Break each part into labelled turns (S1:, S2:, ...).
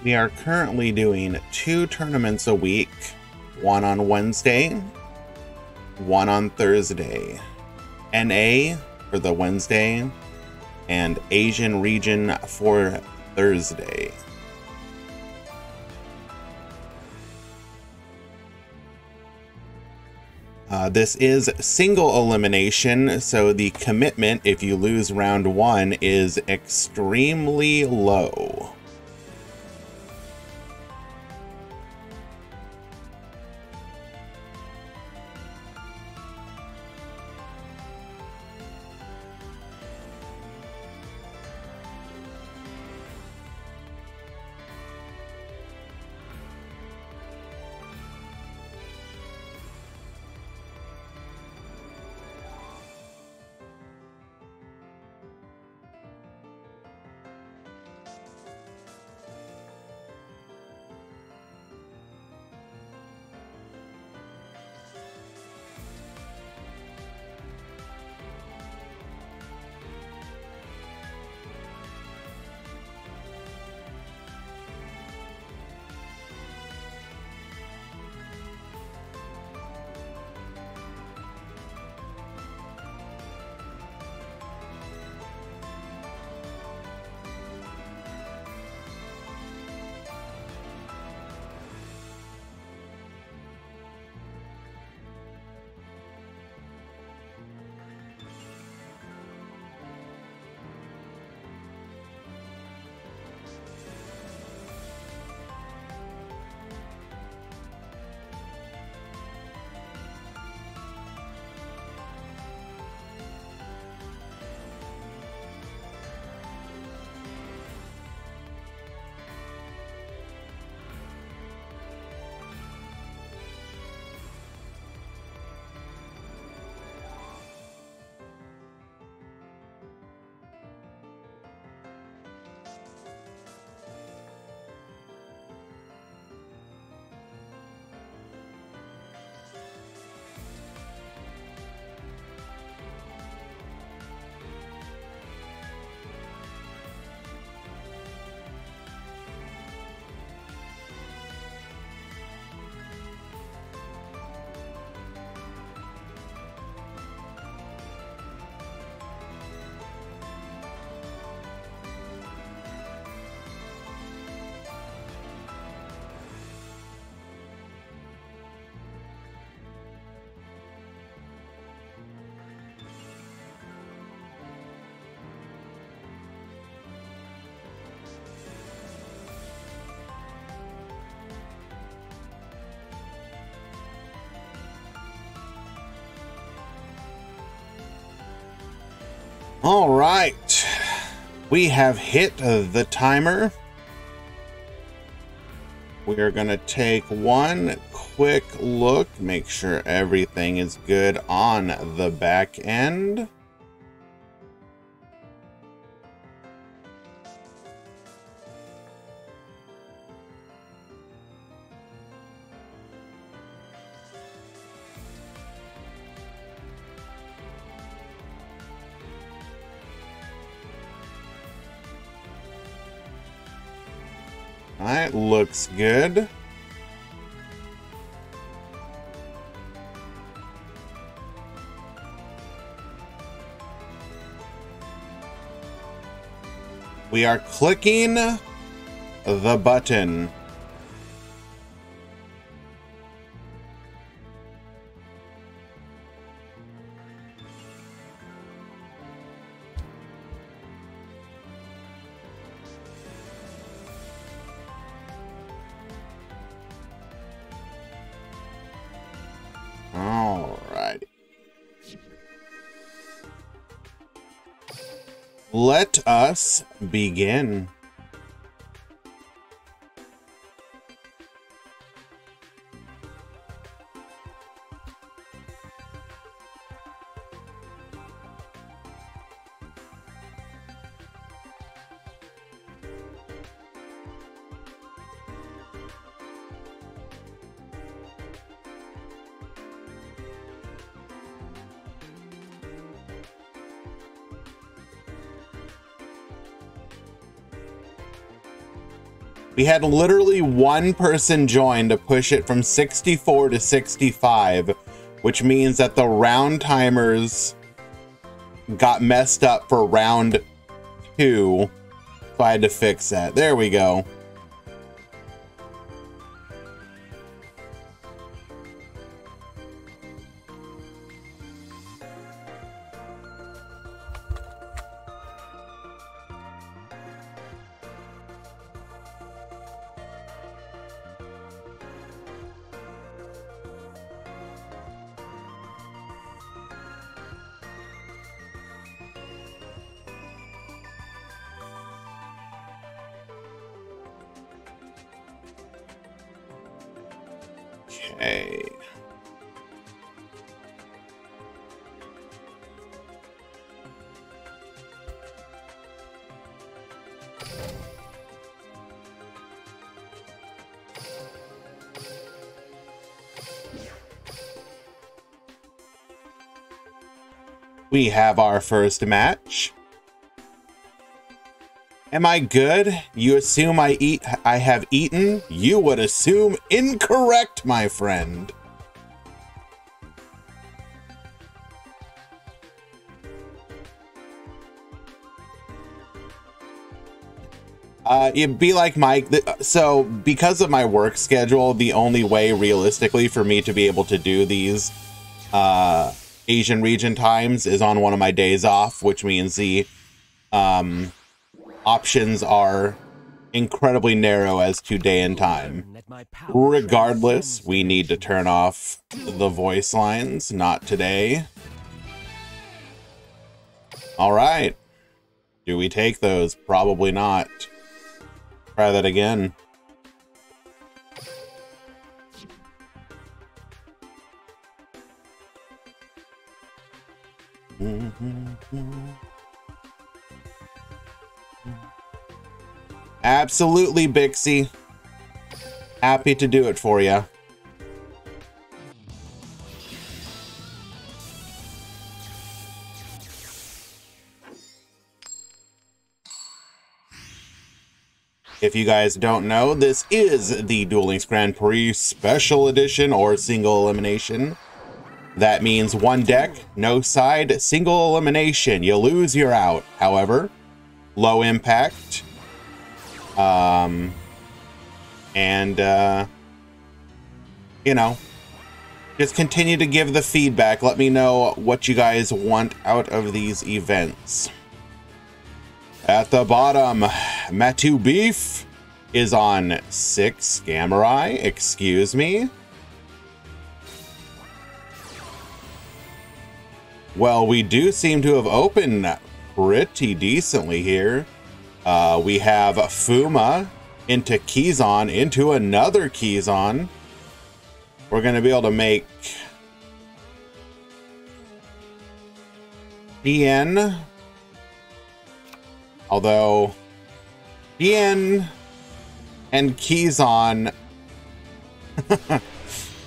S1: We are currently doing 2 tournaments a week, one on Wednesday, one on Thursday. NA for the Wednesday and Asian region for Thursday. This is single elimination, so the commitment if you lose round 1 is extremely low. All right, we have hit the timer. We are going to take one quick look, make sure everything is good on the back end. That looks good. We are clicking the button. Alrighty. Let us begin. We had literally one person join to push it from 64 to 65, which means that the round timers got messed up for round 2. So I had to fix that. There we go. Okay. We have our first match. Am I good? You assume I have eaten? You would assume incorrect, my friend. It'd be like Mike. So because of my work schedule, the only way realistically for me to be able to do these Asian region times is on one of my days off, which means the options are incredibly narrow as to day and time. Regardless, we need to turn off the voice lines. Not today. All right. Do we take those? Probably not. Try that again. Absolutely, Bixie. Happy to do it for you. If you guys don't know, this is the Duel Links Grand Prix Special Edition or Single Elimination. That means one deck, no side, single elimination. You lose, you're out. However, low impact. You know, just continue to give the feedback. Let me know what you guys want out of these events. At the bottom, Matu Beef is on 6 Gamurai, excuse me. Well, we do seem to have opened pretty decently here. We have Fuma into Kizon, into another Kizon. We're going to be able to make DN. Although DN and Kizon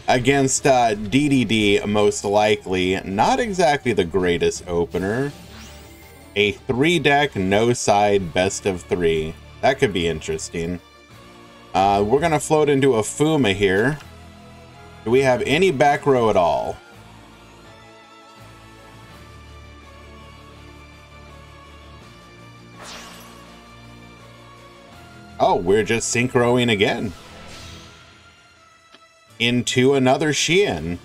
S1: against DDD, most likely. Not exactly the greatest opener. A 3-deck, no side, best of 3. That could be interesting. We're going to float into a Fuma here. Do we have any back row at all? Oh, we're just synchroing again. Into another Xian.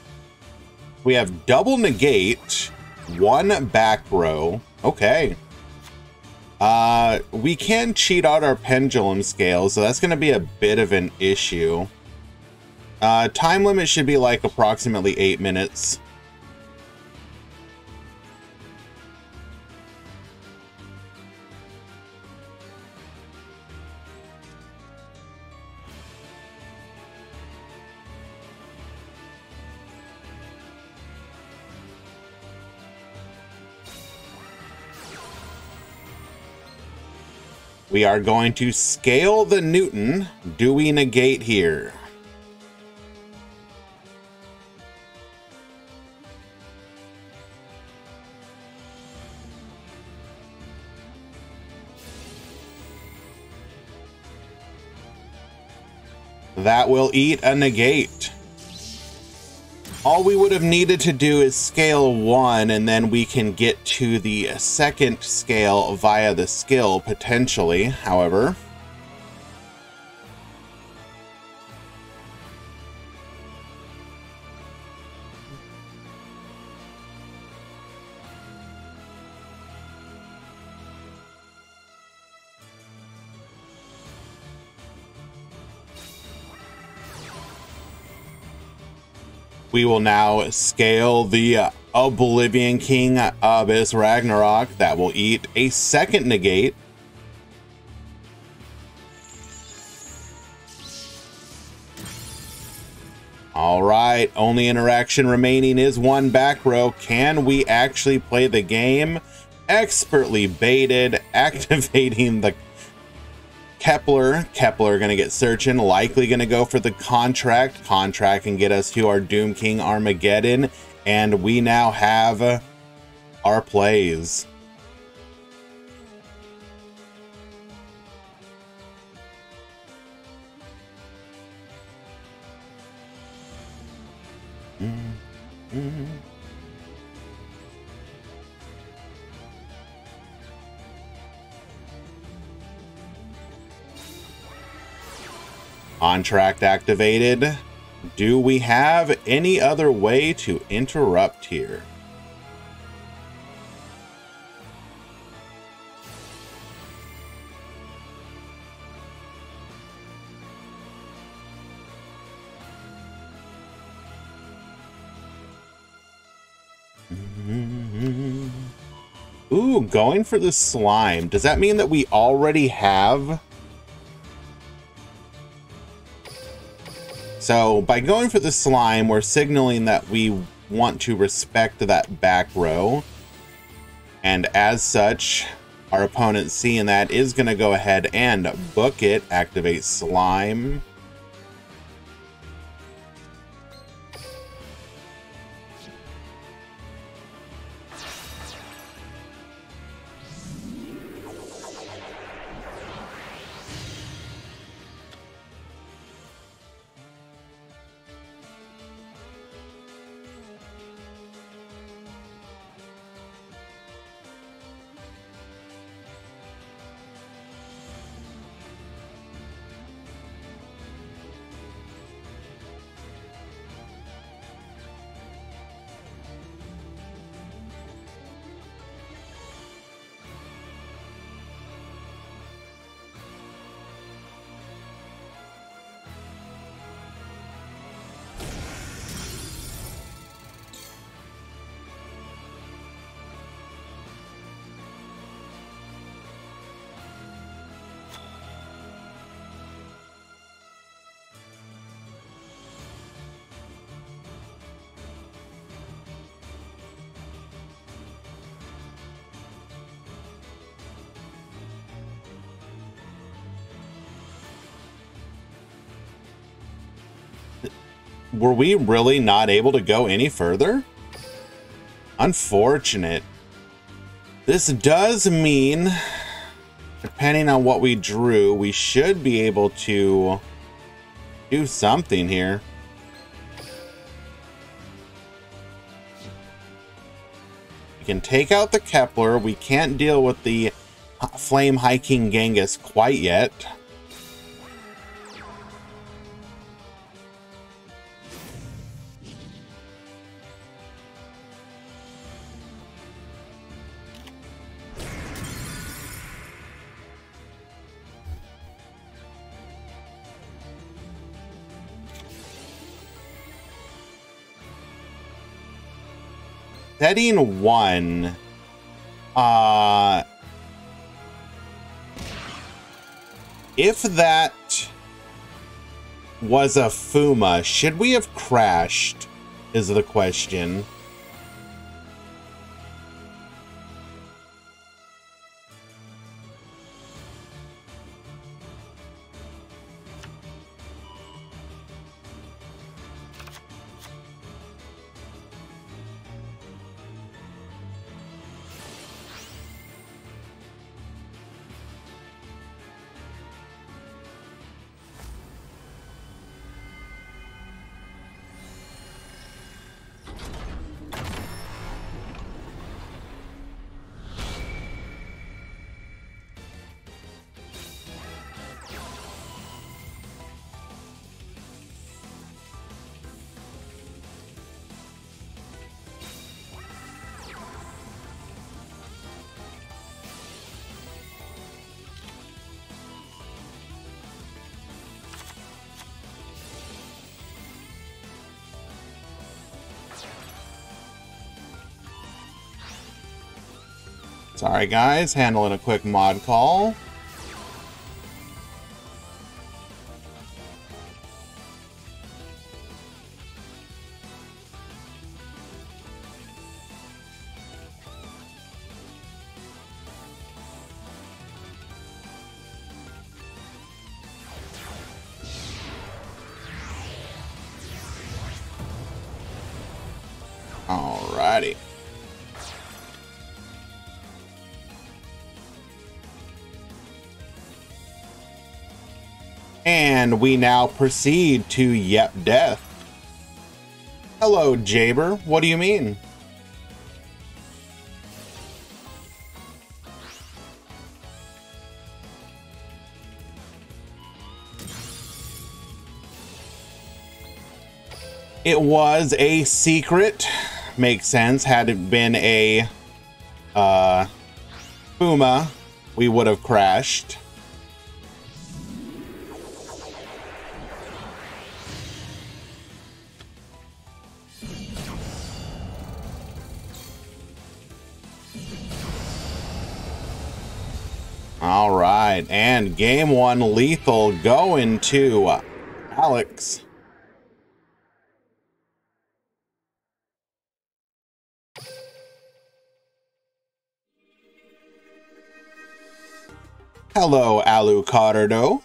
S1: We have double negate, 1 back row. Okay. We can cheat out our pendulum scale, so that's going to be a bit of an issue. Time limit should be like approximately 8 minutes. We are going to scale the Newton. Do we negate here? That will eat a negate. All we would have needed to do is scale 1, and then we can get to the second scale via the skill, potentially, however. We will now scale the Oblivion King Abyss Ragnarok. That will eat a second negate. All right, only interaction remaining is one back row. Can we actually play the game? Expertly baited, activating the Kepler going to get searching, likely going to go for the contract. Contract can get us to our Doom King Armageddon, and we now have our plays. Contract activated. Do we have any other way to interrupt here? Ooh, going for the slime. Does that mean that we already have? So by going for the slime, we're signaling that we want to respect that back row. And as such, our opponent seeing that is going to go ahead and book it, activate slime. Were we really not able to go any further? Unfortunate. This does mean, depending on what we drew, we should be able to do something here. We can take out the Kepler. We can't deal with the Flame High King Genghis quite yet. Setting 1. If that was a Fuma, should we have crashed, is the question. Sorry guys, handling a quick mod call. Alrighty. And we now proceed to Yep Death. Hello, Jaber. What do you mean? It was a secret. Makes sense. Had it been a Puma, we would have crashed. All right, and game one lethal going to Alex. Hello, Alucardo.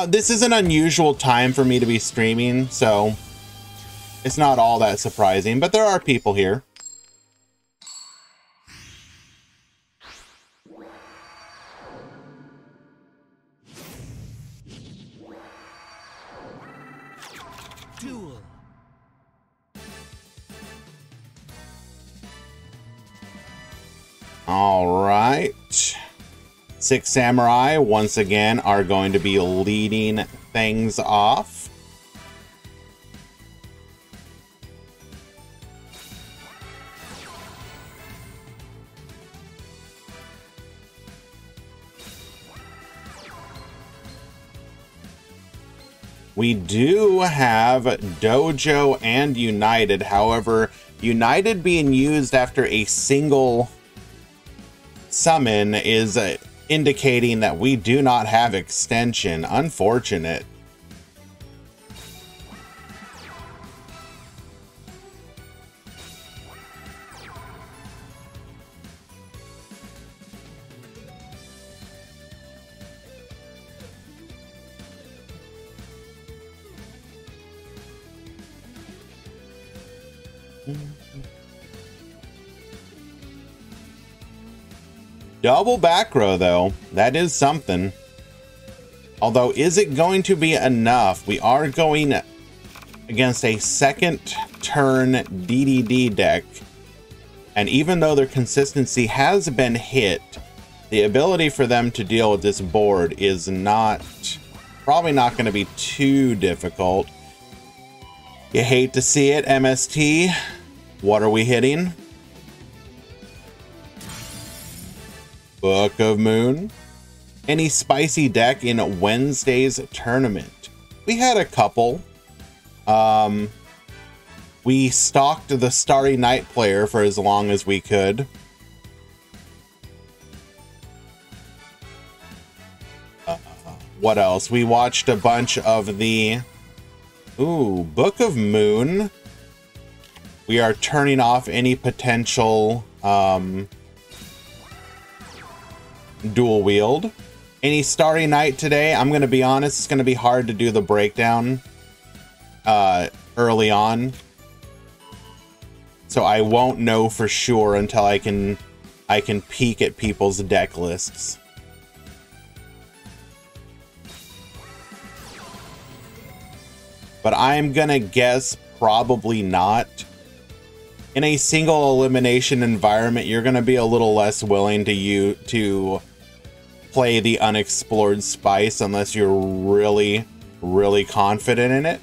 S1: This is an unusual time for me to be streaming, so it's not all that surprising, but there are people here.
S2: Duel.
S1: All right. Six Samurai, once again, are going to be leading things off. We do have Dojo and United. However, United being used after a single summon is indicating that we do not have extension. Unfortunate. Double back row, though. That is something. Although, is it going to be enough? We are going against a second turn DDD deck. And even though their consistency has been hit, the ability for them to deal with this board is probably not going to be too difficult. You hate to see it, MST. What are we hitting? Book of Moon. Any spicy deck in Wednesday's tournament? We had a couple. We stalked the Starry Night player for as long as we could. What else? We watched a bunch of the... Ooh, Book of Moon. We are turning off any potential dual wield. Any Starry Night today? I'm going to be honest, it's going to be hard to do the breakdown early on. So I won't know for sure until I can peek at people's deck lists. But I'm gonna guess probably not. in a single elimination environment, you're going to be a little less willing to play the unexplored spice unless you're really, really confident in it.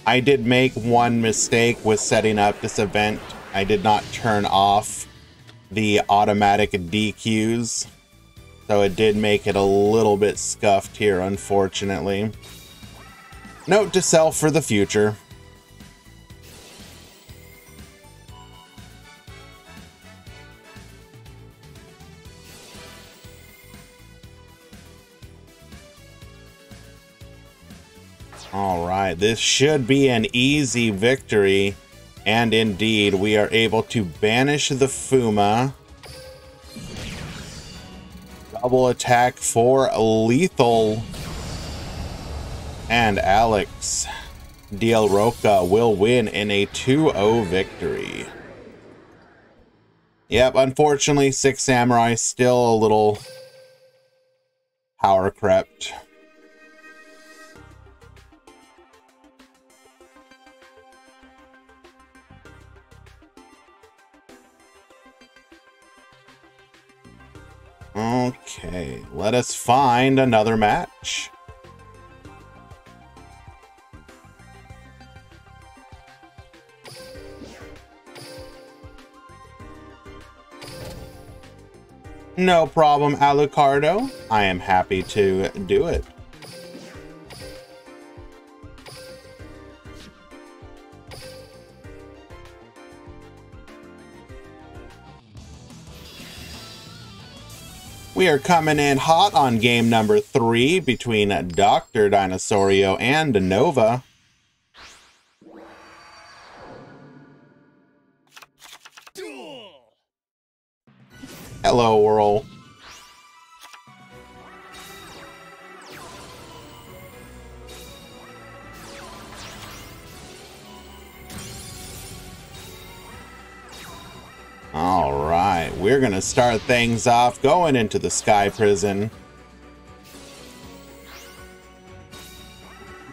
S1: I did make one mistake with setting up this event. I did not turn off the automatic DQs, so it did make it a little bit scuffed here, unfortunately. Note to self for the future. All right, this should be an easy victory, and indeed, we are able to banish the Fuma. Double attack for lethal. And Alex Diel Roca will win in a 2-0 victory. Yep, unfortunately, Six Samurai still a little power crept. Okay, let us find another match. No problem, Alucardo. I am happy to do it. We are coming in hot on game number 3 between Dr. Dinosaurio and Nova.
S2: Duel.
S1: Hello, Whirl. All right, we're gonna start things off going into the Sky Prison.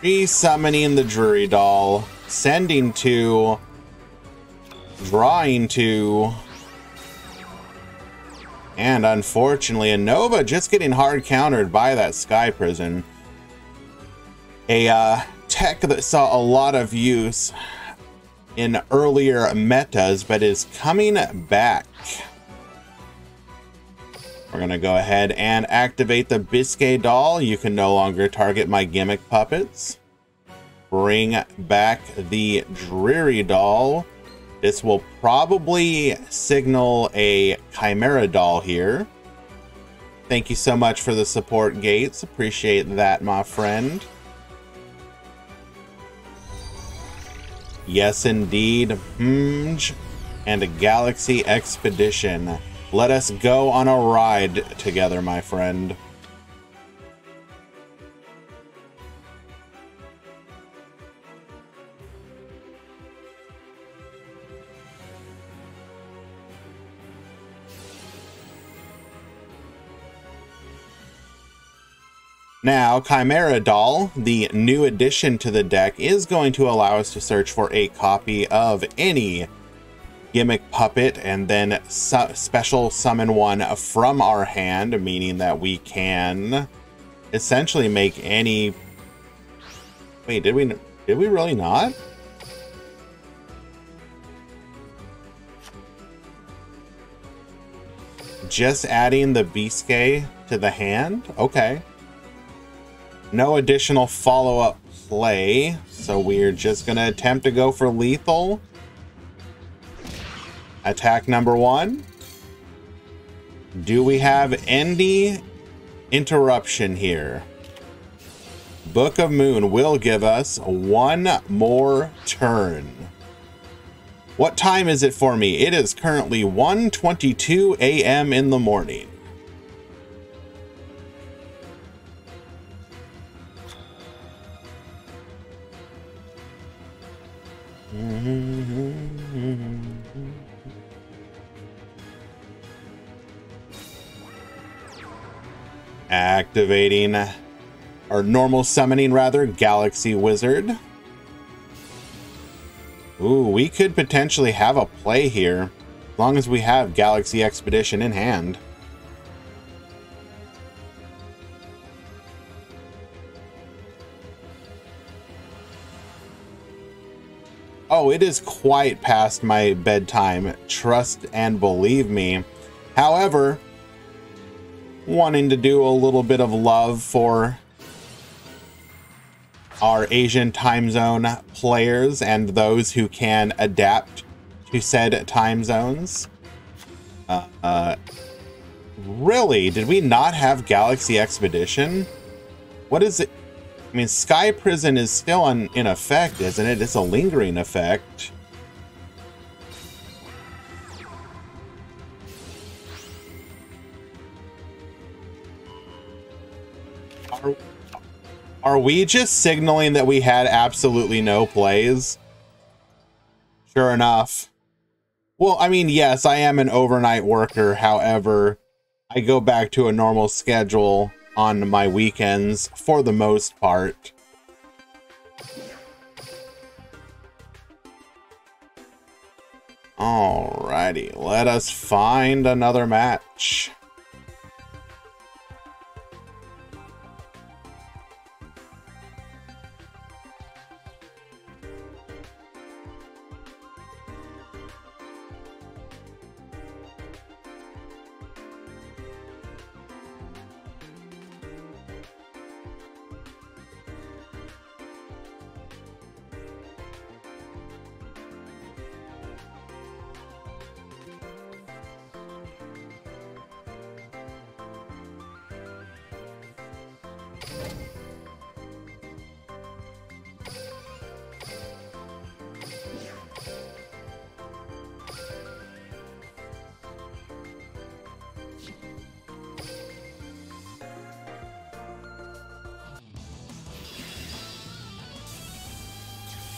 S1: Resummoning the Drury Doll, sending to, drawing to, and unfortunately, a Nova just getting hard countered by that Sky Prison. A tech that saw a lot of use in earlier metas, but is coming back. We're gonna go ahead and activate the Biscay doll. You can no longer target my gimmick puppets. Bring back the Dreary doll. This will probably signal a Chimera doll here. Thank you so much for the support, Gates. Appreciate that, my friend. Yes, indeed. And a Galaxy Expedition. Let us go on a ride together, my friend. Now, Chimera Doll, the new addition to the deck, is going to allow us to search for a copy of any gimmick puppet and then special summon one from our hand, meaning that we can essentially make any... Wait, did we really not? Just adding the Biscay to the hand? Okay. No additional follow-up play, so we're just going to attempt to go for lethal. Attack number 1. Do we have any interruption here? Book of Moon will give us one more turn. What time is it for me? It is currently 1:22 a.m. in the morning. Activating, or normal summoning rather, Galaxy Wizard. Ooh, we could potentially have a play here, as long as we have Galaxy Expedition in hand. Oh, it is quite past my bedtime, trust and believe me. However, wanting to do a little bit of love for our Asian time zone players and those who can adapt to said time zones. Really? Did we not have Galaxy Expedition? What is it? I mean, Sky Prison is still in effect, isn't it? It's a lingering effect. Are we just signaling that we had absolutely no plays? Sure enough. Well, I mean, yes, I am an overnight worker. However, I go back to a normal schedule on my weekends for the most part. Alrighty, let us find another match.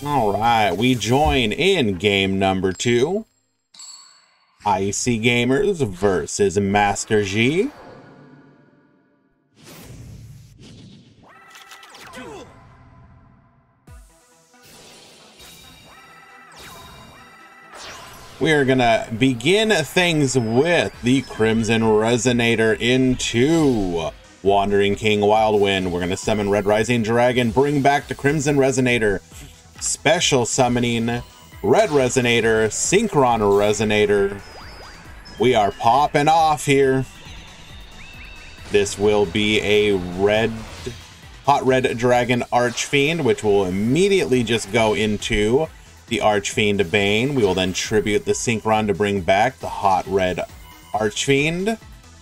S1: All right, we join in game number 2. Icy Gamers versus Master G. We are gonna begin things with the Crimson Resonator into Wandering King Wildwind. We're gonna summon Red Rising Dragon, bring back the Crimson Resonator. Special summoning Red Resonator, Synchron Resonator. We are popping off here. This will be a hot red dragon Archfiend, which will immediately just go into the Archfiend Bane. We will then tribute the Synchron to bring back the hot red Archfiend,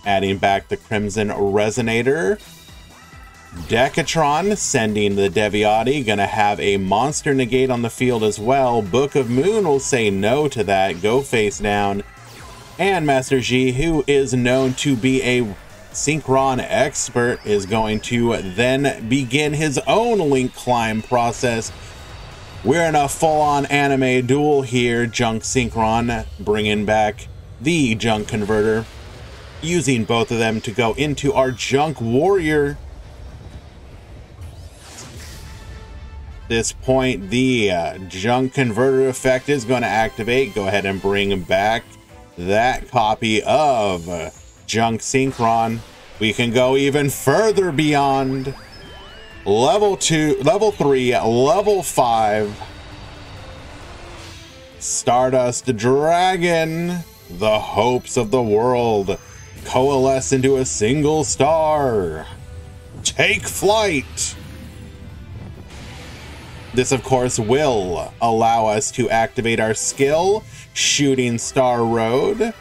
S1: adding back the Crimson Resonator. Decatron sending the Deviati, gonna have a monster negate on the field as well. Book of Moon will say no to that, go face down. And Master G, who is known to be a Synchron expert, is going to then begin his own Link climb process. We're in a full-on anime duel here. Junk Synchron bringing back the Junk Converter, using both of them to go into our Junk Warrior. This point, the Junk Converter effect is going to activate. Go ahead and bring back that copy of Junk Synchron. We can go even further beyond level 2, level 3, level 5. Stardust Dragon, the hopes of the world coalesce into a single star. Take flight. This, of course, will allow us to activate our skill, Shooting Star Road.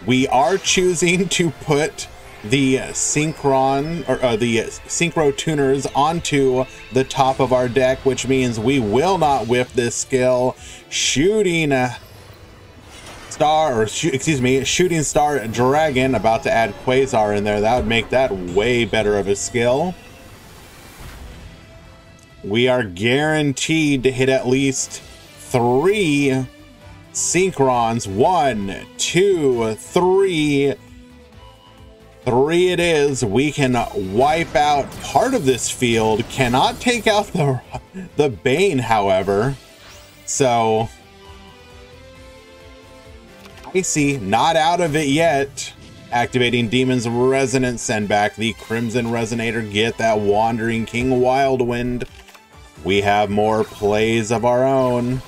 S1: We are choosing to put the Synchron, or the Synchro Tuners onto the top of our deck, which means we will not whip this skill. Shooting Star Dragon, about to add Quasar in there. That would make that way better of a skill. We are guaranteed to hit at least 3 Synchrons. 1, 2, 3. 3 it is. We can wipe out part of this field. Cannot take out the Bane, however. So, I see. Not out of it yet. Activating Demon's Resonance. Send back the Crimson Resonator. Get that Wandering King Wildwind. We have more plays of our own.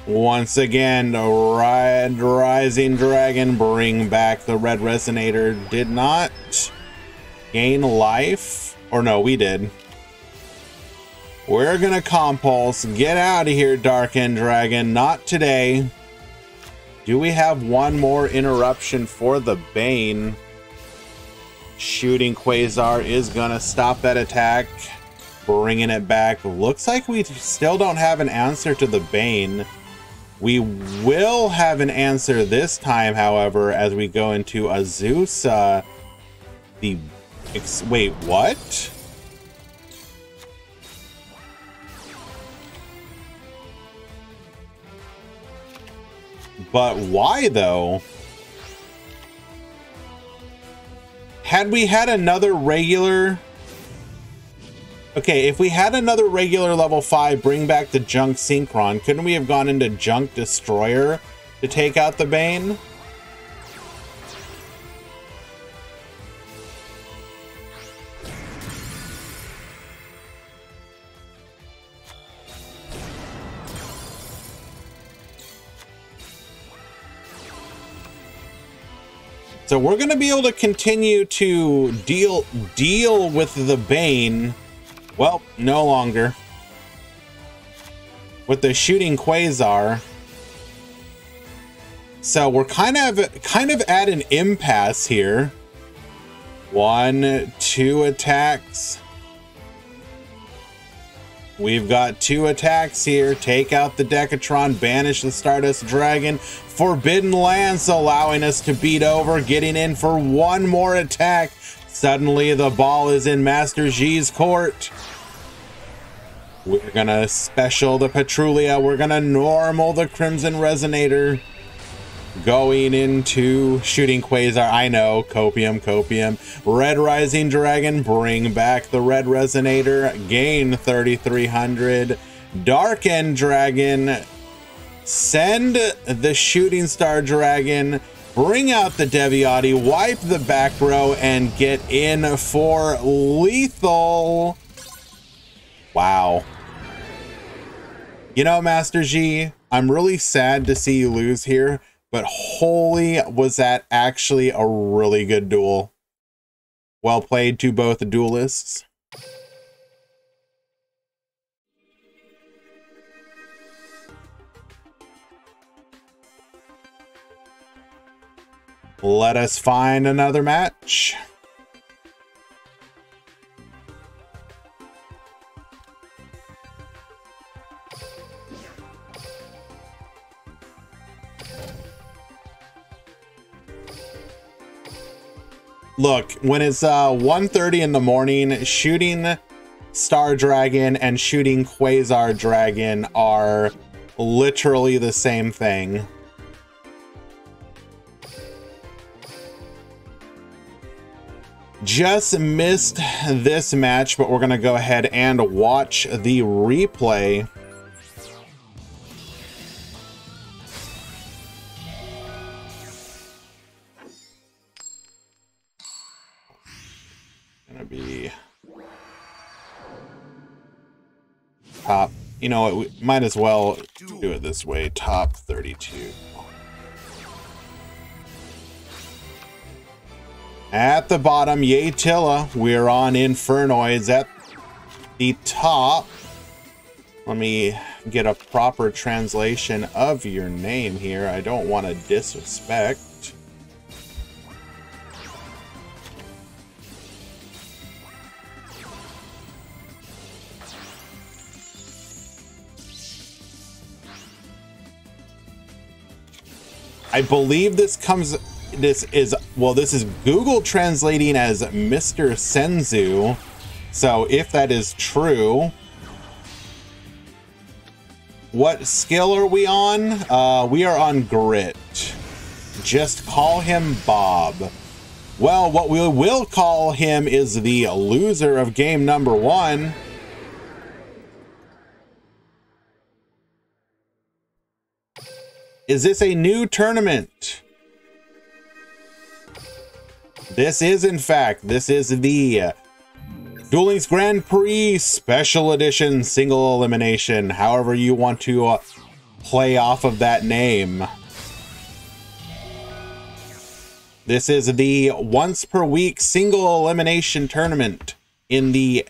S1: Once again, Red Rising Dragon, bring back the Red Resonator. Did not gain life. Or no, we did. We're gonna Compulse. Get out of here, Dark End Dragon. Not today. Do we have one more interruption for the Bane? Shooting Quasar is gonna stop that attack. Bringing it back. Looks like we still don't have an answer to the Bane. We will have an answer this time, however, as we go into Azusa. Wait, what? But why, though? Had we had another regular... Okay, if we had another regular level 5 bring back the Junk Synchron, couldn't we have gone into Junk Destroyer to take out the Bane? So we're going to be able to continue to deal with the Bane. Well, no longer. With the Shooting Quasar. So we're kind of at an impasse here. 1, 2 attacks. We've got 2 attacks here. Take out the Decatron, banish the Stardust Dragon. Forbidden Lance allowing us to beat over, getting in for one more attack. Suddenly the ball is in Master G's court. We're gonna special the Patrulia. We're gonna normal the Crimson Resonator. Going into Shooting Quasar. I know, Copium. Red Rising Dragon, bring back the Red Resonator. Gain 3,300. Dark End Dragon, send the Shooting Star Dragon. Bring out the Deviati, wipe the back row, and get in for lethal. Wow. You know, Master G, I'm really sad to see you lose here, but holy, was that actually a really good duel. Well played to both duelists. Let us find another match. Look, when it's 1:30 in the morning, Shooting Star Dragon and Shooting Quasar Dragon are literally the same thing. Just missed this match, but we're going to go ahead and watch the replay. Gonna be top, you know what, we might as well do it this way, top 32. At the bottom, Yatilla, we're on Infernoids. At the top, let me get a proper translation of your name here. I don't want to disrespect. I believe this is Google translating as Mr. Senzu. So if that is true, what skill are we on? We are on Grit. Just call him Bob. Well, what we will call him is the loser of game number 1. Is this a new tournament? This is, in fact, this is the Duel Links Grand Prix Special Edition Single Elimination, however you want to play off of that name. This is the once per week single elimination tournament in the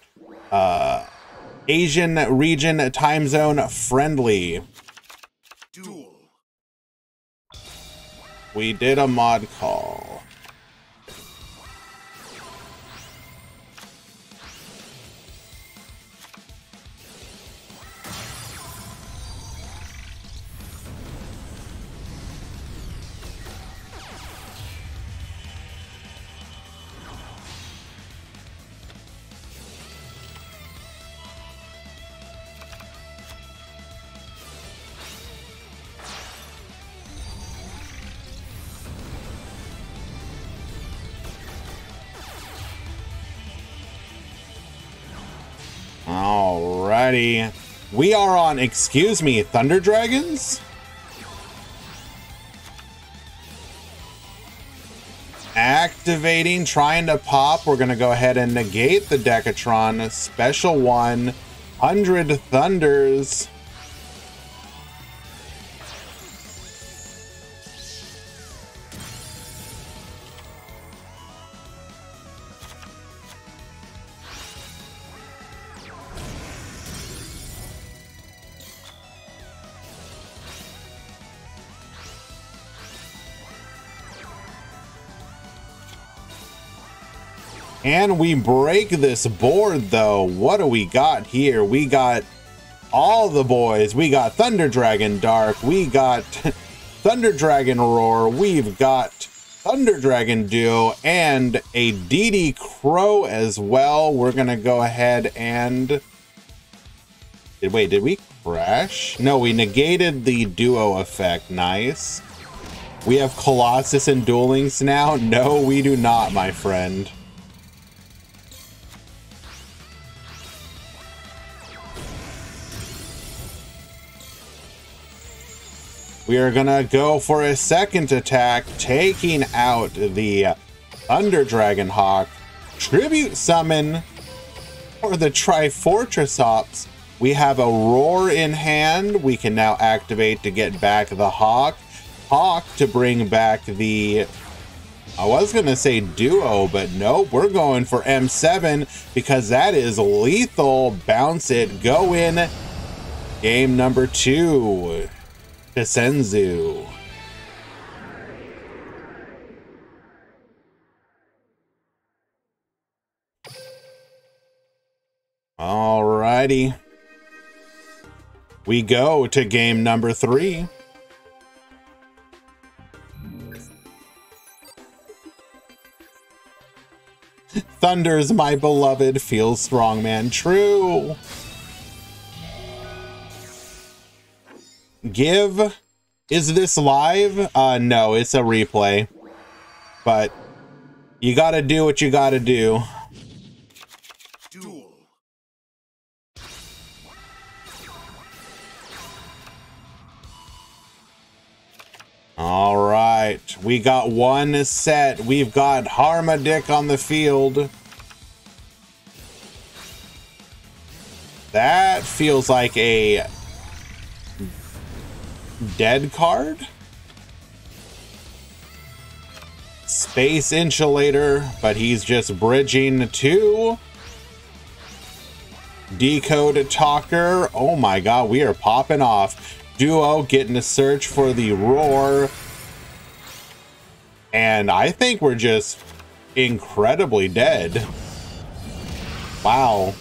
S1: Asian region time zone friendly.
S2: Duel.
S1: We did a mod call. Alrighty. We are on, excuse me, Thunder Dragons? Activating, trying to pop. We're going to go ahead and negate the Decatron. Special one, 100 Thunders. And we break this board, though. What do we got here? We got all the boys. We got Thunder Dragon Dark. We got Thunder Dragon Roar. We've got Thunder Dragon Duo and a DD Crow as well. We're going to go ahead and... Wait, did we crash? No, we negated the duo effect. Nice. We have Colossus and Duel Links now? No, we do not, my friend. We are gonna go for a second attack, taking out the Thunder Dragon Hawk. Tribute summon for the Trifortress Ops. We have a Roar in hand. We can now activate to get back the Hawk. Hawk to bring back the... I was gonna say Duo, but nope, we're going for M7 because that is lethal. Bounce it, go in. Game number 2. To Senzu. Alrighty. We go to game number 3. Thunder's my beloved, feels strong, man. True. Give. Is this live? No, it's a replay. But you gotta do what you gotta do.
S2: Duel.
S1: All right, we got one set. We've got Harmadick on the field. That feels like a dead card. Space Insulator, but he's just bridging to Decode Talker. Oh my god, we are popping off. Duo getting a search for the Roar. And I think we're just incredibly dead. Wow.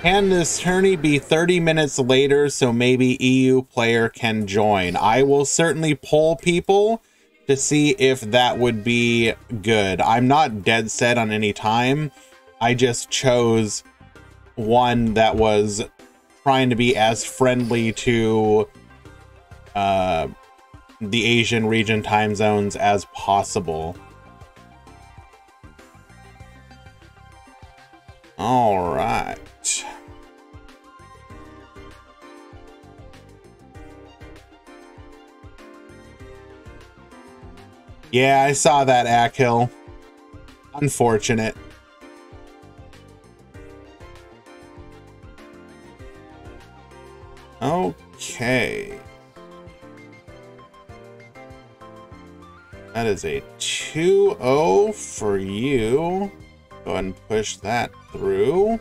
S1: Can this tourney be 30 minutes later so maybe EU player can join? I will certainly poll people to see if that would be good. I'm not dead set on any time. I just chose one that was trying to be as friendly to the Asian region time zones as possible. All right. Yeah, I saw that, Akhil. Unfortunate. Okay. That is a 2-0 for you. Go ahead and push that through.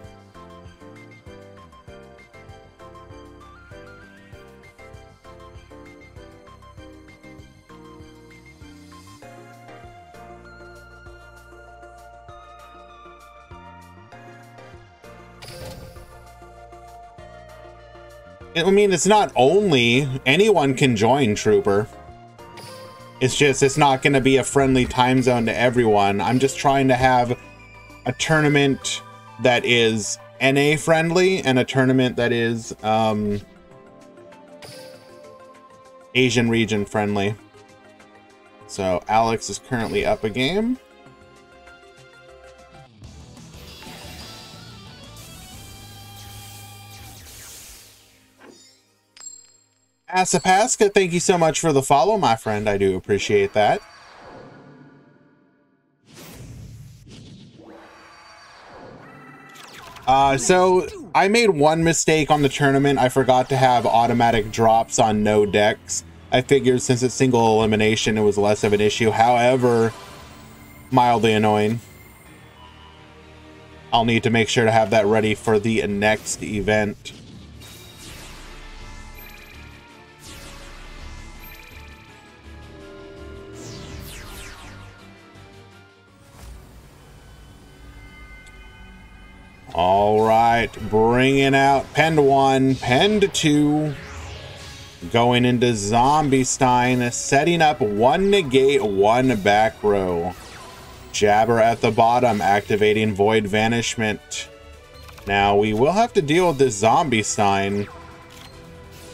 S1: I mean, it's not only anyone can join, Trooper. It's just, it's not going to be a friendly time zone to everyone. I'm just trying to have a tournament that is NA friendly and a tournament that is Asian region friendly. So Alex is currently up a game. Asapaska, thank you so much for the follow, my friend. I do appreciate that. So I made one mistake on the tournament. I forgot to have automatic drops on no decks. I figured since it's single elimination, it was less of an issue. However, mildly annoying. I'll need to make sure to have that ready for the next event. All right, bringing out Pend 1, Pend 2, going into Zombie Stein, setting up 1 negate, 1 back row. Jabber at the bottom, activating Void Vanishment. Now, we will have to deal with this Zombie Stein.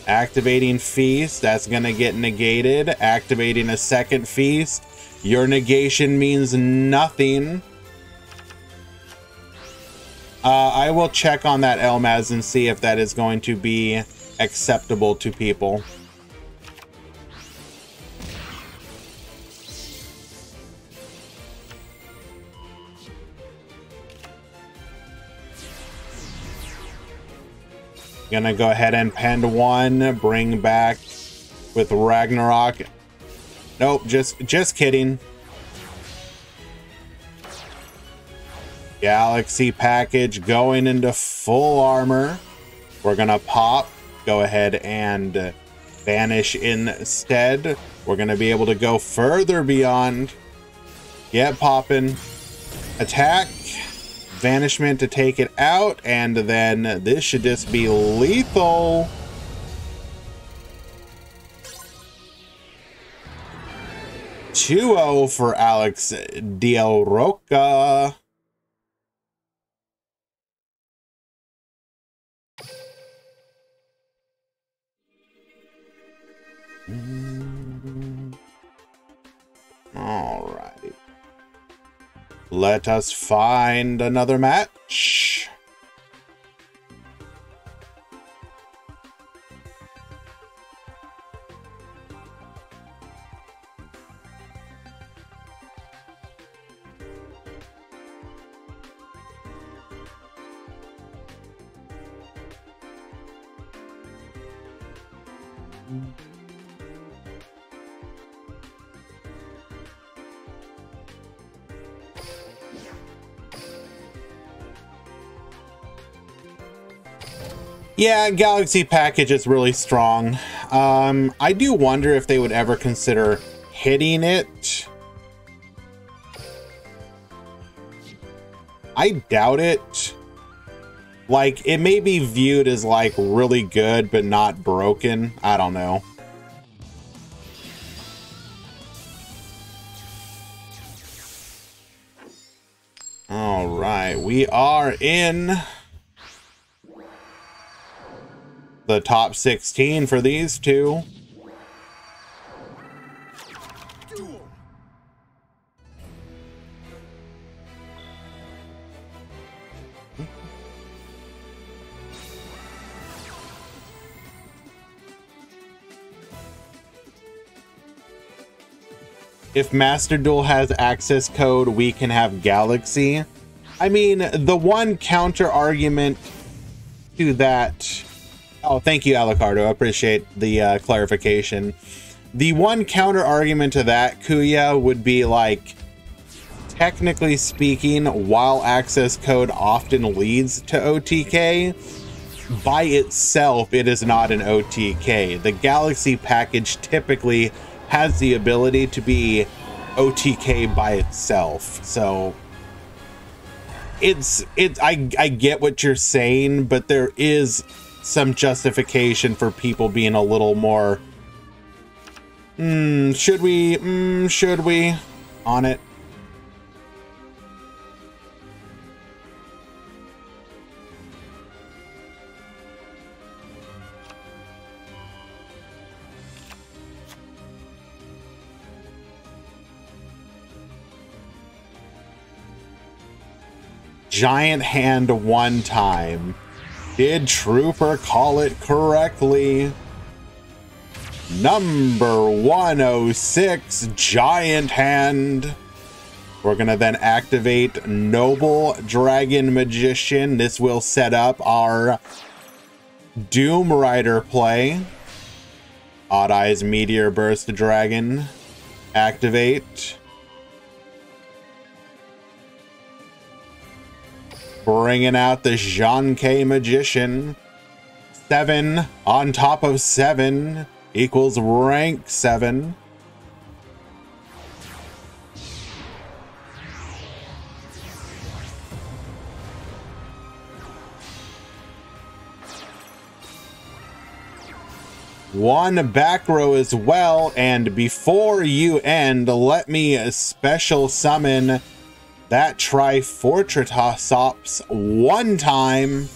S1: Activating Feast, that's going to get negated. Activating a second Feast. Your negation means nothing. I will check on that Elmaz and see if that is going to be acceptable to people. Gonna go ahead and Pend 1, bring back with Ragnarok. Nope, just kidding. Galaxy package going into full armor. We're gonna pop, go ahead and vanish instead. We're gonna be able to go further beyond. Get popping. Attack. Vanishment to take it out, and then this should just be lethal. (2-0) for Alex Del Roca. All right. Let us find another match. Yeah, Galaxy package is really strong. I do wonder if they would ever consider hitting it. I doubt it. Like, it may be viewed as like really good, but not broken. I don't know. All right, we are in the top 16 for these two.
S2: Duel.
S1: If Master Duel has access code, we can have Galaxy. I mean, the one counter argument to that... Oh, thank you, Alicardo. I appreciate the clarification. The one counter argument to that, Kuya, would be like, technically speaking, while access code often leads to OTK, by itself, it is not an OTK. The Galaxy package typically has the ability to be OTK by itself. So I get what you're saying, but there is some justification for people being a little more should we on it. Giant hand one time. Did Trooper call it correctly? Number 106, Giant Hand. We're gonna then activate Noble Dragon Magician. This will set up our Doom Rider play. Odd Eyes Meteor Burst Dragon. Activate. Bringing out the Jean-K Magician. 7 on top of 7 equals rank 7. One back row as well, and before you end, let me special summon that Trifortratops one time.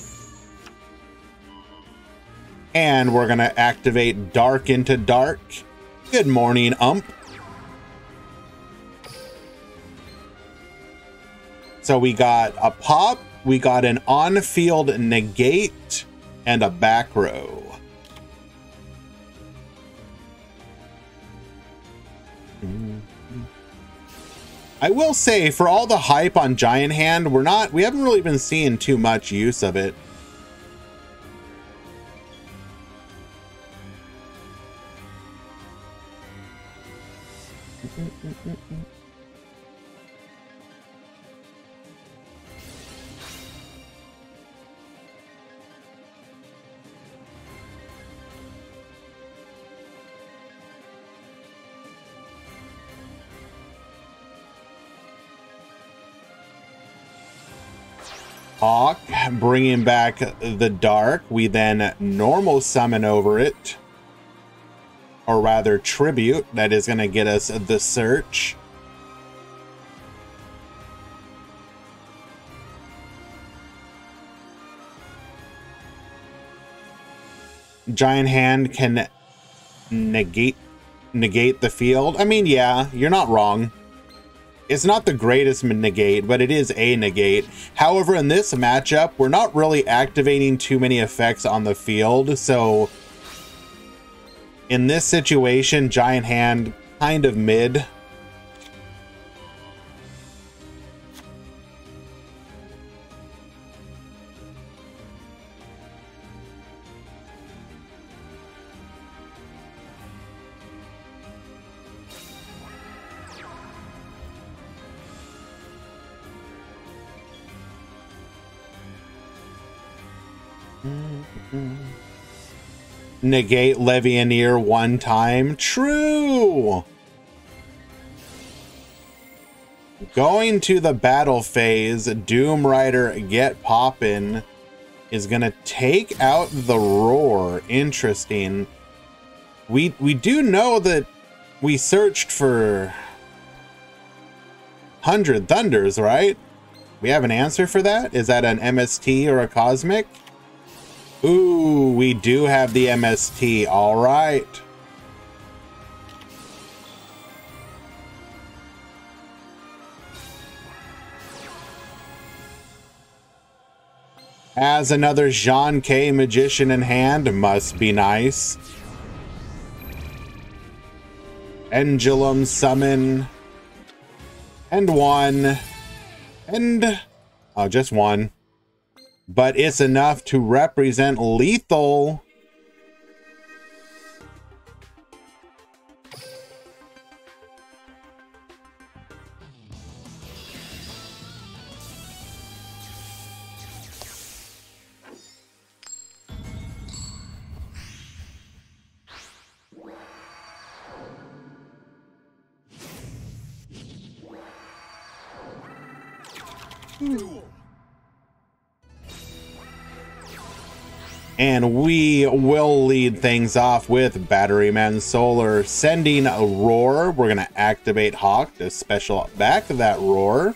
S1: And we're gonna activate Dark into Dark. Good morning, Ump. So we got a pop, we got an on-field negate, and a back row. I will say, for all the hype on Giant Hand, we haven't really been seeing too much use of it. Hawk, bringing back the Dark. We then normal summon over it. Or rather, Tribute. That is going to get us the Search. Giant Hand can negate the field. I mean, yeah, you're not wrong. It's not the greatest negate, but it is a negate. However, in this matchup, we're not really activating too many effects on the field. So in this situation, Giant Hand kind of mid. Negate Levianeer one time. True. Going to the battle phase. Doom Rider get poppin'. is gonna take out the roar. Interesting. We do know that we searched for 100 Thunders, right? We have an answer for that? Is that an MST or a Cosmic? Ooh, we do have the MST. All right. Has another Jean K Magician in hand. Must be nice. Pendulum Summon. And one. And... oh, just one. But it's enough to represent lethal.
S2: Duel.
S1: And we will lead things off with Batteryman Solar sending a roar. We're going to activate Hawk to special back that roar.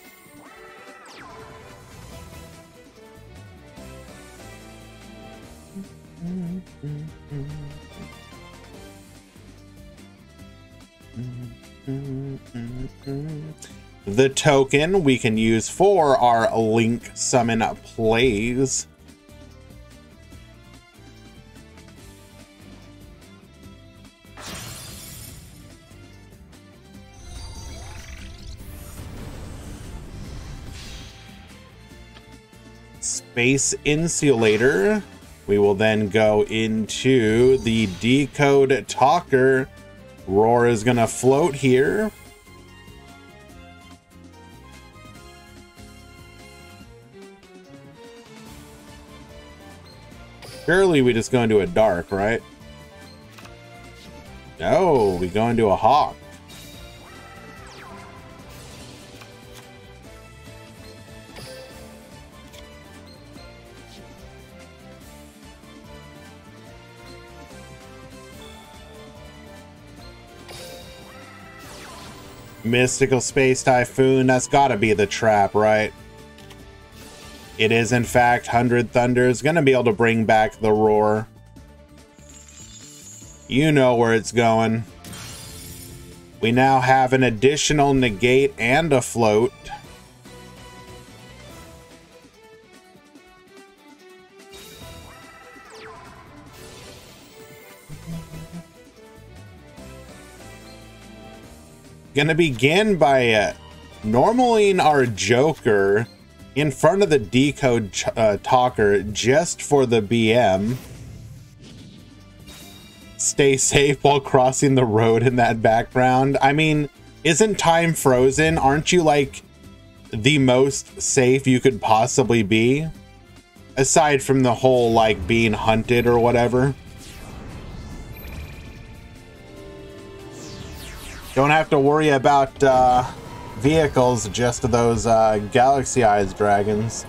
S1: The token we can use for our Link Summon plays. Space Insulator. We will then go into the Decode Talker. Roar is going to float here. Surely we just go into a dark, right? No, we go into a Hawk. Mystical Space Typhoon, that's gotta be the trap, right? It is, in fact, 100 Thunders. Gonna be able to bring back the roar. You know where it's going. We now have an additional negate and a float. Gonna begin by normaling our Joker in front of the Decode Talker just for the BM. Stay safe while crossing the road in that background. I mean, isn't time frozen? Aren't you like the most safe you could possibly be? Aside from the whole like being hunted or whatever. Don't have to worry about vehicles, just those Galaxy Eyes dragons.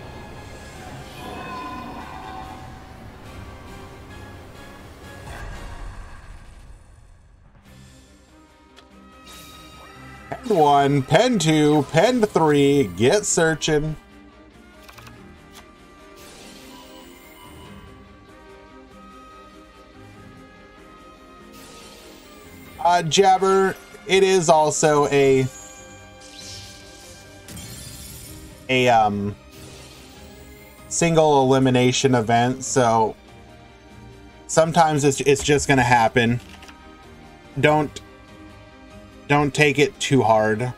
S1: Pen 1, Pen 2, Pen 3, get searching. Jabber. It is also a single elimination event, so sometimes it's just gonna happen. Don't take it too hard.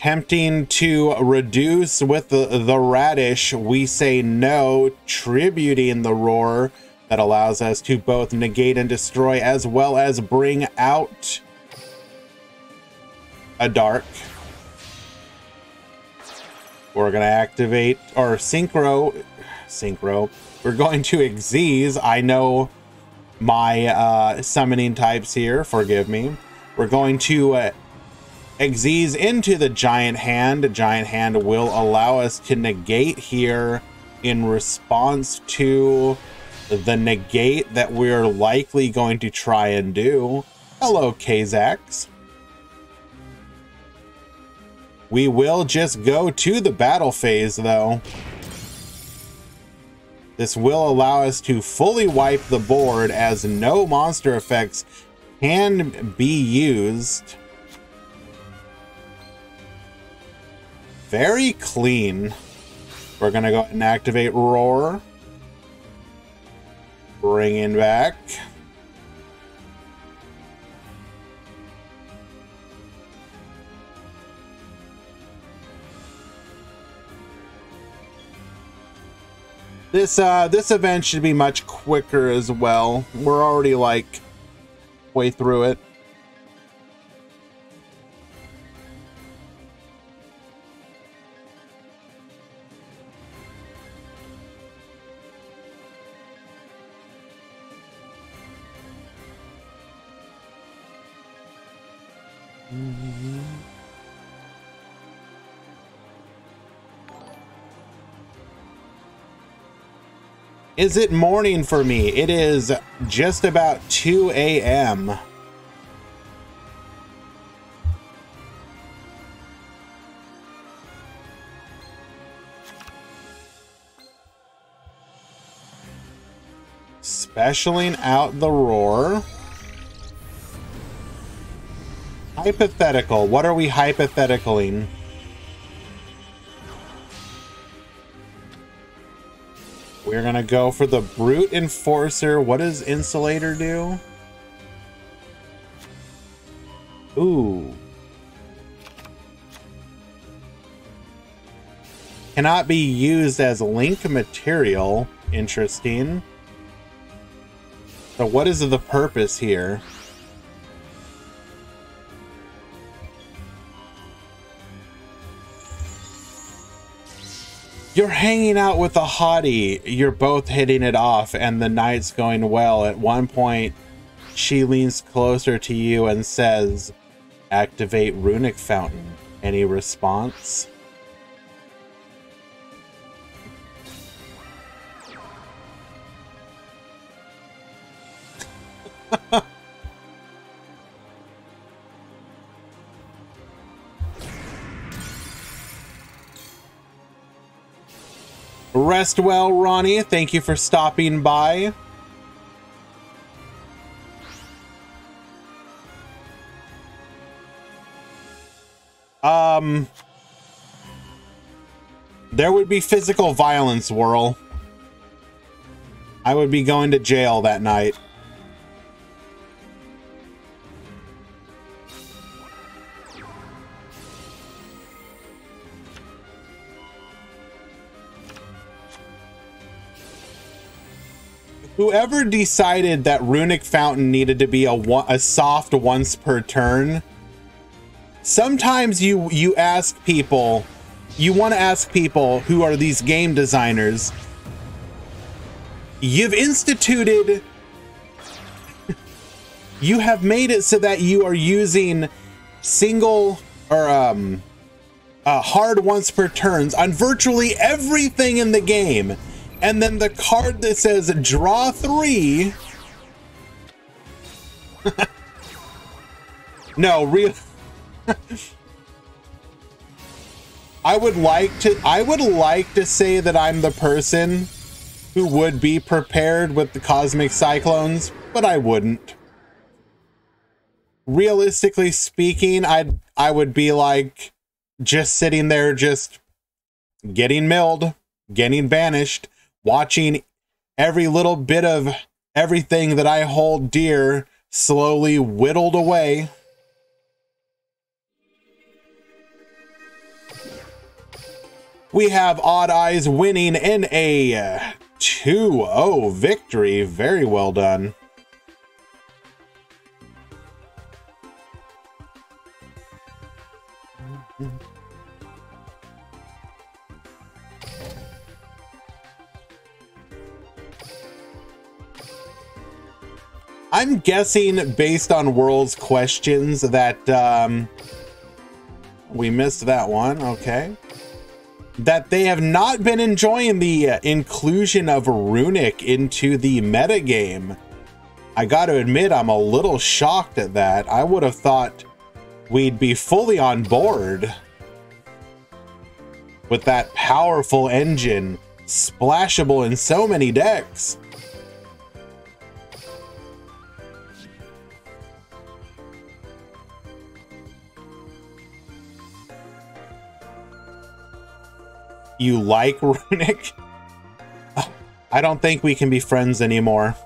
S1: Attempting to reduce with the Radish, we say no, tributing the roar that allows us to both negate and destroy as well as bring out a dark. We're going to activate our synchro. We're going to Xyz. I know my summoning types here. Forgive me. We're going to Xyz into the Giant Hand. The Giant Hand will allow us to negate here in response to the negate that we're likely going to try and do. Hello, Kazax. We will just go to the battle phase, though. This will allow us to fully wipe the board as no monster effects can be used. Very clean. We're going to go ahead and activate Roar. Bring it back. This event should be much quicker as well. We're already like way through it. Is it morning for me? It is just about 2 a.m. Specialing out the Roar. Hypothetical. What are we hypotheticaling? We're gonna go for the Brute Enforcer. What does Insulator do? Ooh. Cannot be used as link material. Interesting. So what is the purpose here? You're hanging out with a hottie. You're both hitting it off and the night's going well. At one point, she leans closer to you and says, "Activate Runic Fountain." Any response? Rest well, Ronnie. Thank you for stopping by. There would be physical violence, Whirl. I would be going to jail that night. Whoever decided that Runic Fountain needed to be a soft once per turn, sometimes you ask people, you want to ask people who are these game designers, you've instituted, you have made it so that you are using single or hard once per turns on virtually everything in the game. And then the card that says draw 3. No, real. I would like to say that I'm the person who would be prepared with the cosmic cyclones, but I wouldn't. Realistically speaking, I would be like just sitting there just getting milled, getting banished, watching every little bit of everything that I hold dear slowly whittled away. We have Odd Eyes winning in a 2-0 victory. Very well done. I'm guessing based on World's questions that we missed that one. Okay. That they have not been enjoying the inclusion of Runic into the metagame. I got to admit, I'm a little shocked at that. I would have thought we'd be fully on board with that powerful engine, splashable in so many decks. You like Runic? I don't think we can be friends anymore.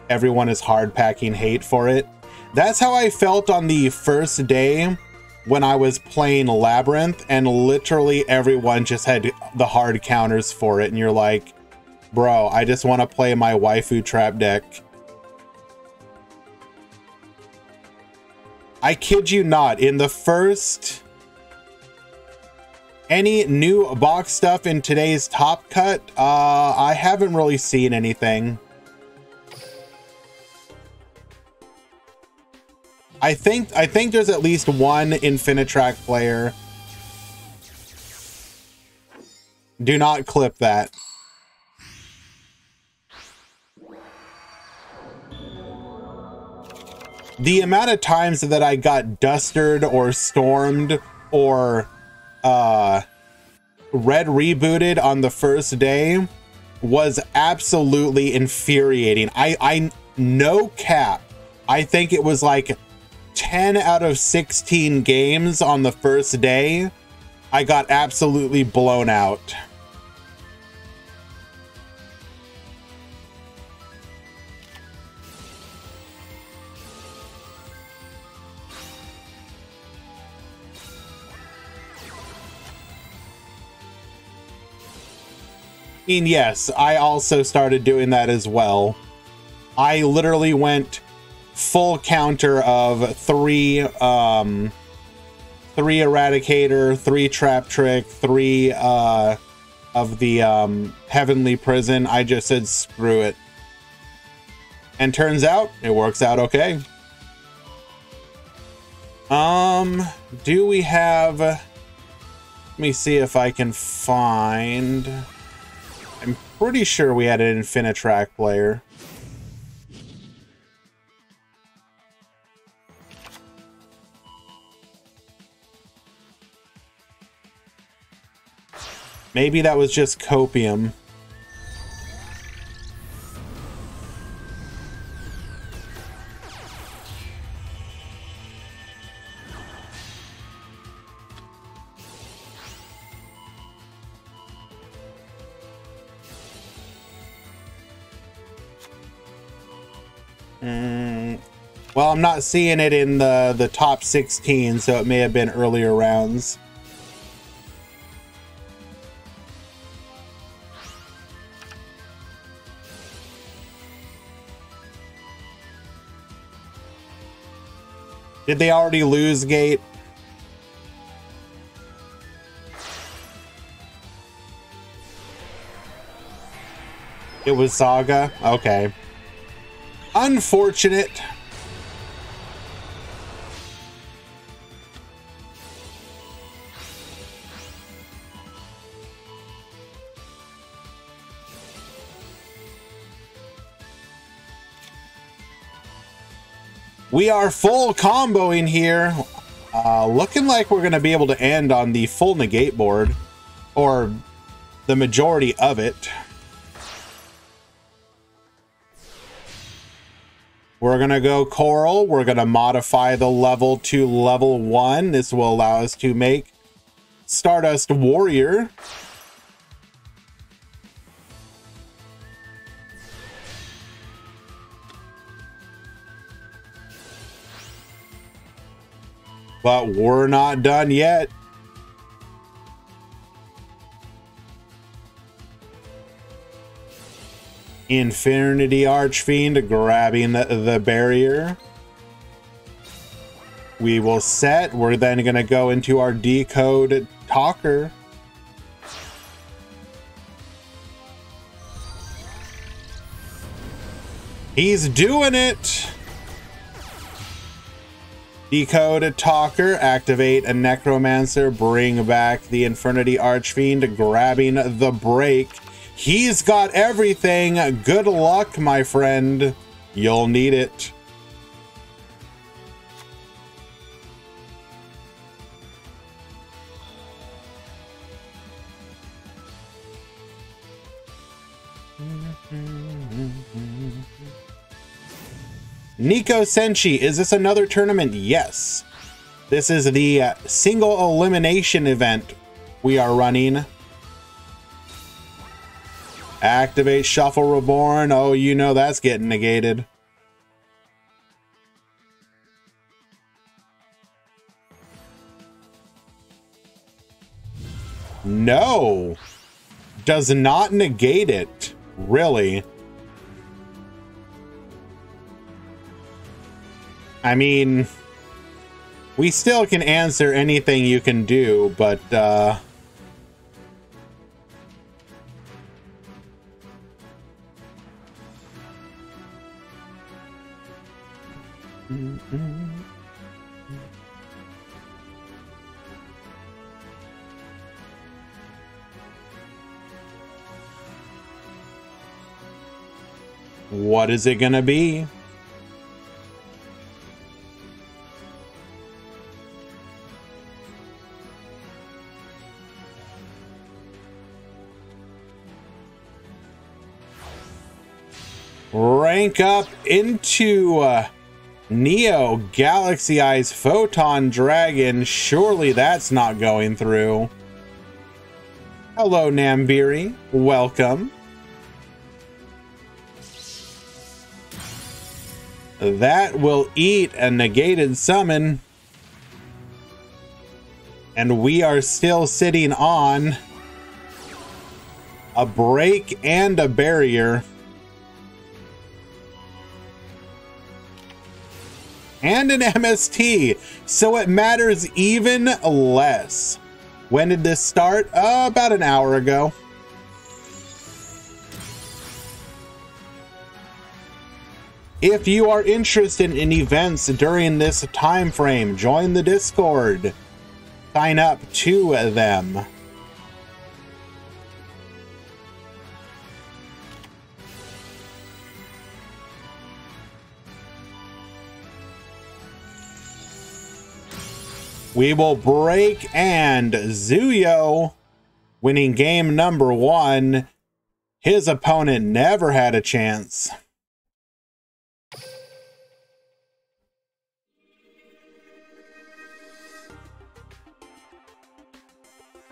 S1: Everyone is hard packing hate for it. That's how I felt on the first day when I was playing Labyrinth, and literally everyone just had the hard counters for it. And you're like, bro, I just want to play my waifu trap deck. I kid you not, in the first... Any new box stuff in today's Top Cut? I haven't really seen anything. I think there's at least one Infinitrack player. Do not clip that. The amount of times that I got dustered or stormed or red rebooted on the first day was absolutely infuriating. I no cap, I think it was like 10 out of 16 games on the first day I got absolutely blown out. Yes, I also started doing that as well. I literally went full counter of three Eradicator, 3 Trap Trick, 3 of the Heavenly Prison. I just said screw it. And turns out it works out okay. Do we have... Let me see if I can find... I'm pretty sure we had an Infinitrack player. Maybe that was just Copium. Well, I'm not seeing it in the top 16, so it may have been earlier rounds. Did they already lose Gate? It was Saga? Okay. Unfortunate. We are full comboing here. Looking like we're going to be able to end on the full negate board, or the majority of it. We're going to go Coral. We're going to modify the level to level 1. This will allow us to make Stardust Warrior. But we're not done yet. Infinity Archfiend grabbing the barrier. We will set. We're then going to go into our Decode Talker. He's doing it. Decode a talker, activate a necromancer, bring back the Infernity Archfiend, grabbing the break. He's got everything. Good luck, my friend. You'll need it. Nico Senshi, is this another tournament? Yes. This is the single elimination event we are running. Activate Shuffle Reborn. Oh, you know that's getting negated. No. Does not negate it. Really? I mean, we still can answer anything you can do, but what is it gonna be? Rank up into Neo Galaxy Eyes Photon Dragon. Surely that's not going through. Hello, Nambiri. Welcome. That will eat a negated summon. And we are still sitting on a break and a barrier. And an MST, so it matters even less. When did this start? About an hour ago. If you are interested in events during this time frame, join the Discord. Sign up to them. We will break, and Zuyo winning game number 1. His opponent never had a chance.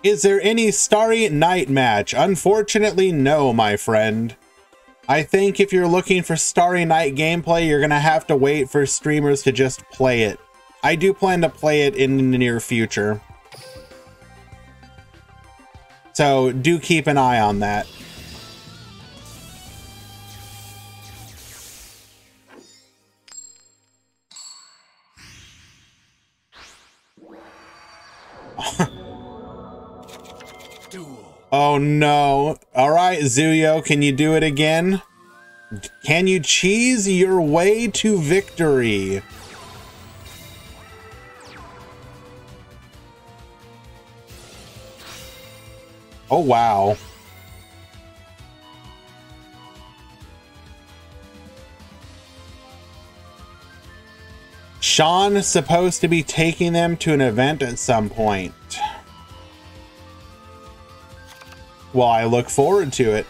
S1: Is there any Starry Night match? Unfortunately, no, my friend. I think if you're looking for Starry Night gameplay, you're going to have to wait for streamers to just play it. I do plan to play it in the near future. So do keep an eye on that. Oh no. All right, Zuyo, can you do it again? Can you cheese your way to victory? Oh, wow. Sean is supposed to be taking them to an event at some point. Well, I look forward to it.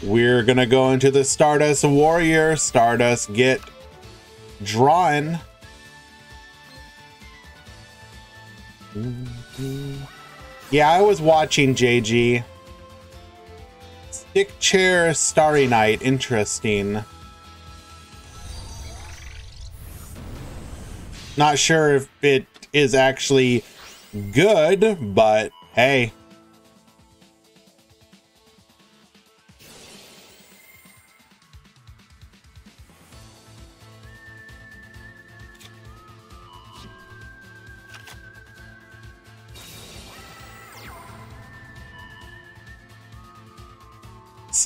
S1: We're gonna go into the Stardust Warrior. Stardust get drawn. Yeah, I was watching JG. Stick Chair Starry Night. Interesting. Not sure if it is actually good, but hey.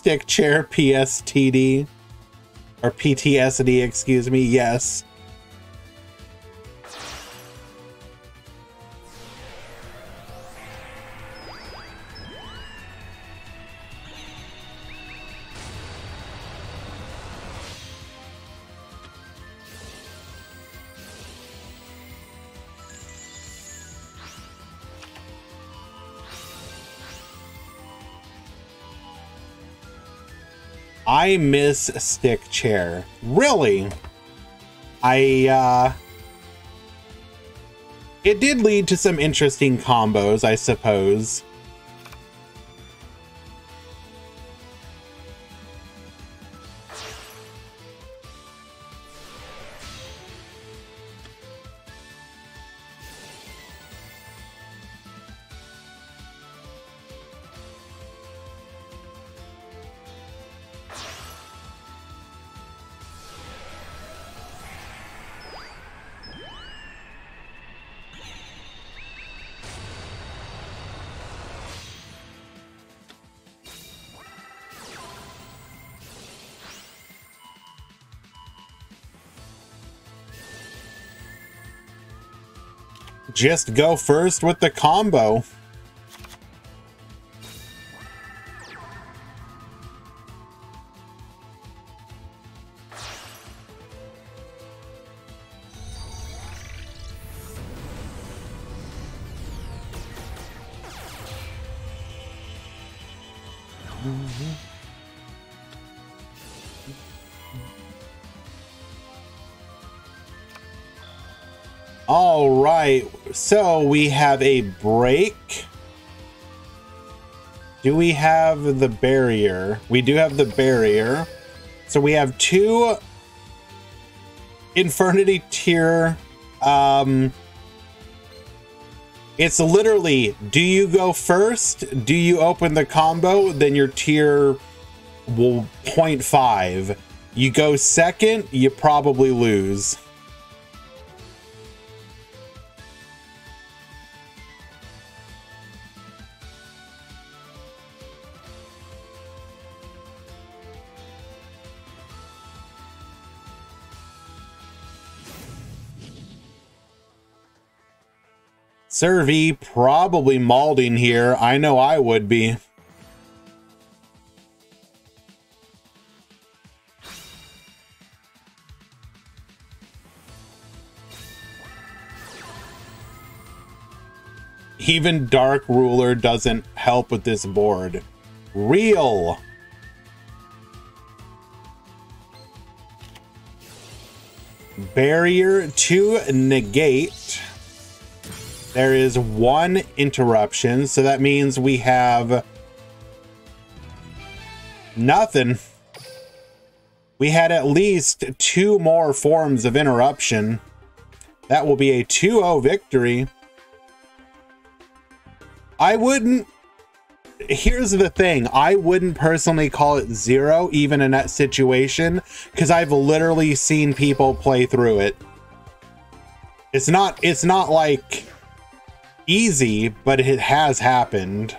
S1: stick chair PSTD or PTSD, excuse me. Yes. I miss stick chair. Really? It did lead to some interesting combos, I suppose. Just go first with the combo. All right, so we have a break. Do we have the barrier? We do have the barrier. So we have two Infernity tier. It's literally, do you go first? Do you open the combo? Then your tier will 0.5. You go second, you probably lose. Servi probably malding here. I know I would be. Even Dark Ruler doesn't help with this board. Real. Barrier to negate. There is one interruption, so that means we have nothing. We had at least two more forms of interruption. That will be a 2-0 victory. I wouldn't... Here's the thing. I wouldn't personally call it 0, even in that situation, because I've literally seen people play through it. It's not like... easy, but it has happened.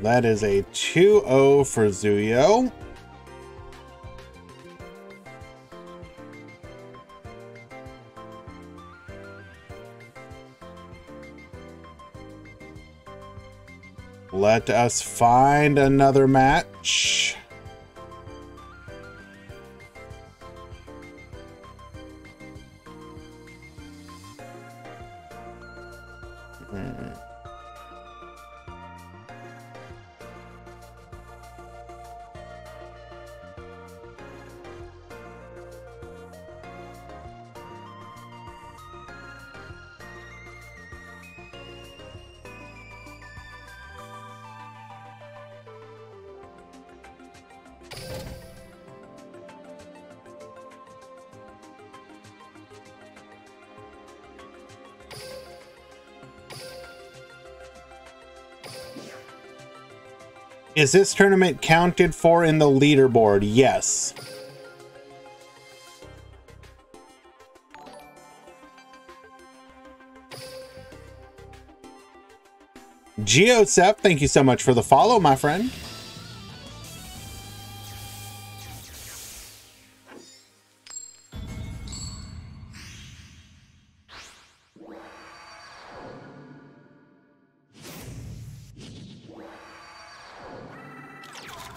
S1: That is a 2-0 for Zuyo. Let us find another match. Is this tournament counted for in the leaderboard? Yes. Geosep, thank you so much for the follow, my friend.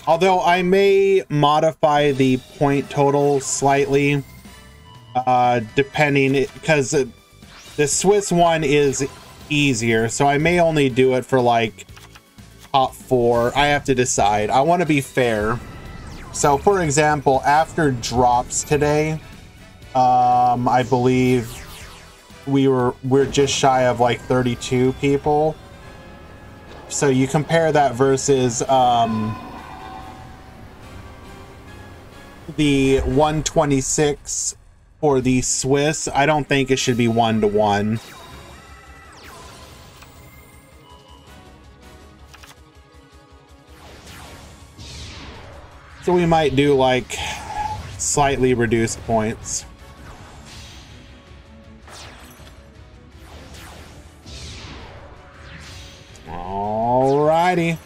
S1: Although I may modify the point total slightly, depending, because the Swiss one is easier, so I may only do it for like top 4. I have to decide. I want to be fair. So for example, after drops today, I believe we're just shy of like 32 people. So you compare that versus the 126 for the Swiss. I don't think it should be 1-to-1. So we might do like slightly reduced points. Alrighty.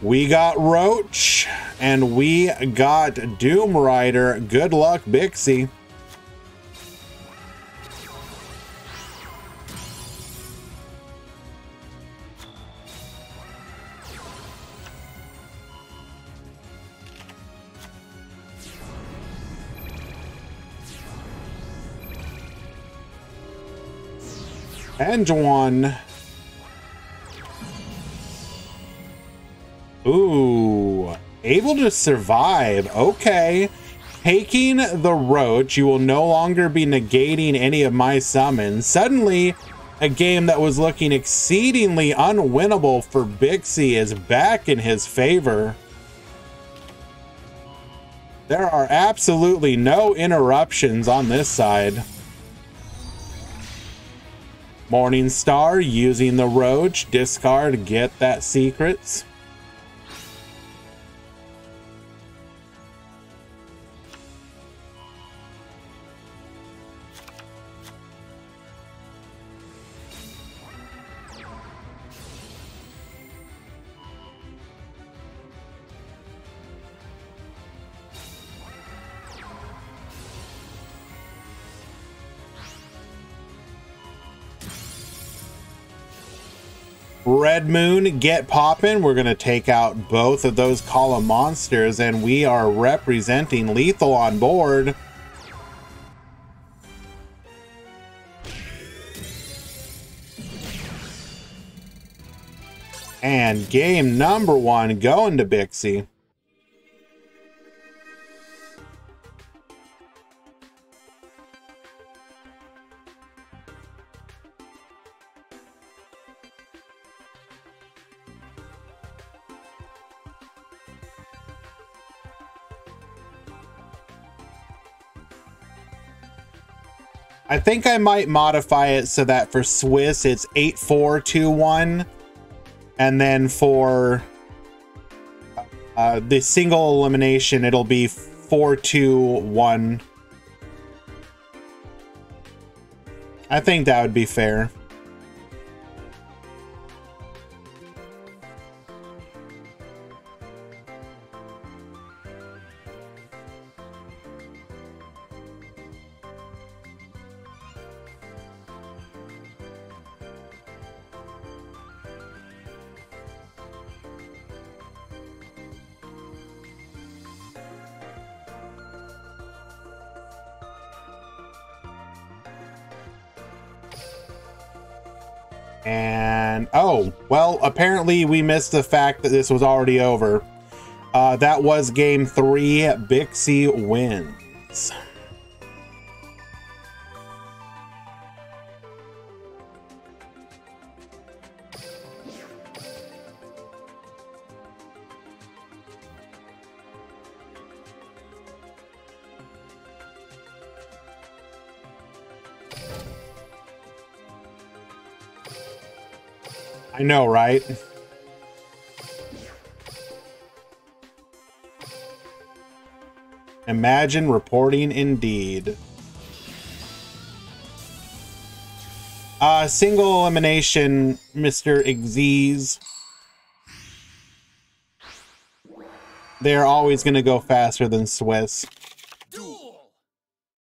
S1: We got Roach and we got Doom Rider. Good luck, Bixie. And one. Ooh, able to survive. Okay. Taking the Roach, you will no longer be negating any of my summons. Suddenly, a game that was looking exceedingly unwinnable for Bixie is back in his favor. There are absolutely no interruptions on this side. Morningstar using the Roach, discard, get that secrets. Red Moon, get poppin'. We're going to take out both of those column monsters, and we are representing lethal on board. And game number 1 going to Bixie. I think I might modify it so that for Swiss it's 8-4-2-1, and then for the single elimination it'll be 4-2-1. I think that would be fair. And oh, well, apparently we missed the fact that this was already over. That was game 3. Bixie wins. I know, right? Imagine reporting indeed. Single elimination, Mr. Xyz. They're always going to go faster than Swiss.
S2: Duel.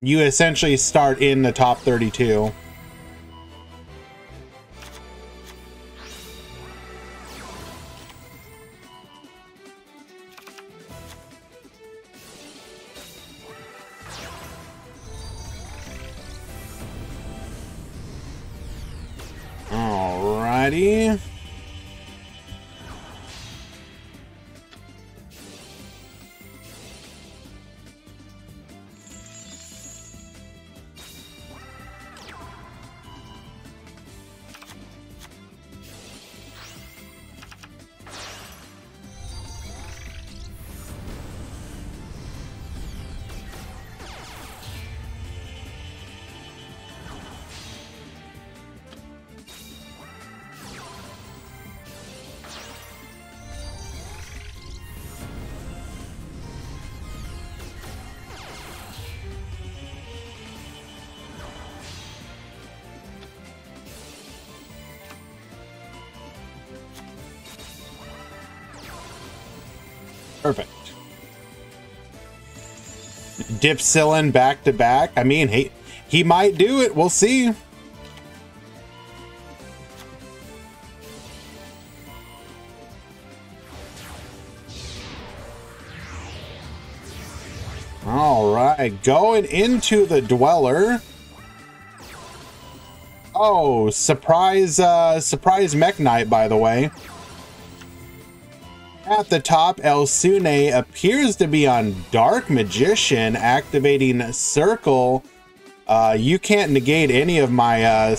S1: You essentially start in the top 32. Alrighty. Perfect. Dipsilin back to back. I mean, he might do it. We'll see. All right, going into the Dweller. Oh, surprise Mech Knight, by the way. At the top, Elsune appears to be on Dark Magician, activating Circle. You can't negate any of my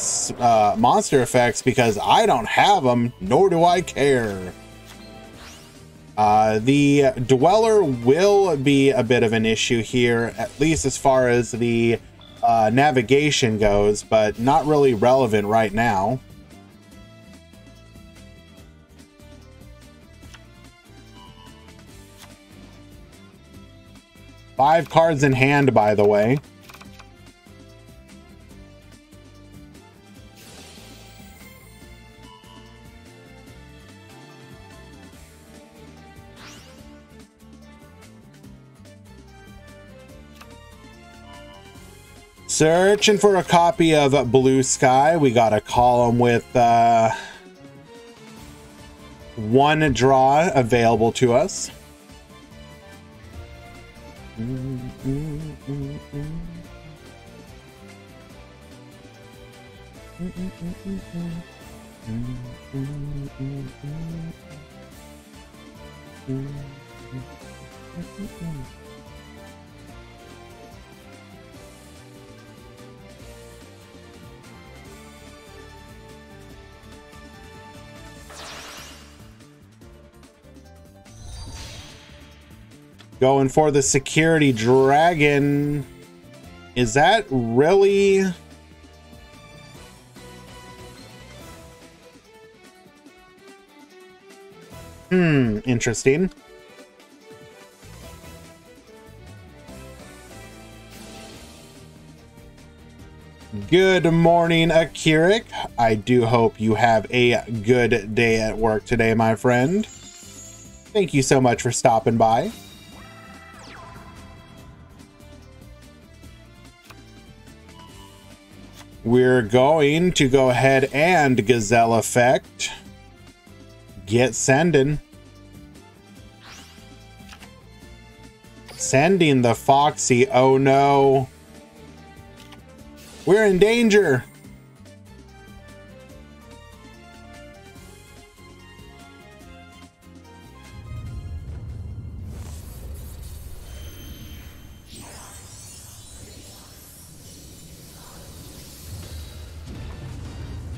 S1: monster effects because I don't have them, nor do I care. The Dweller will be a bit of an issue here, at least as far as the navigation goes, but not really relevant right now. Five cards in hand, by the way. Searching for a copy of Blue Sky. We got a column with one draw available to us. Going for the security dragon. Is that really? Interesting. Good morning, Akirik. I do hope you have a good day at work today, my friend. Thank you so much for stopping by. We're going to go ahead and Gazelle Effect. Get sending. Sending the Foxy. Oh no. We're in danger.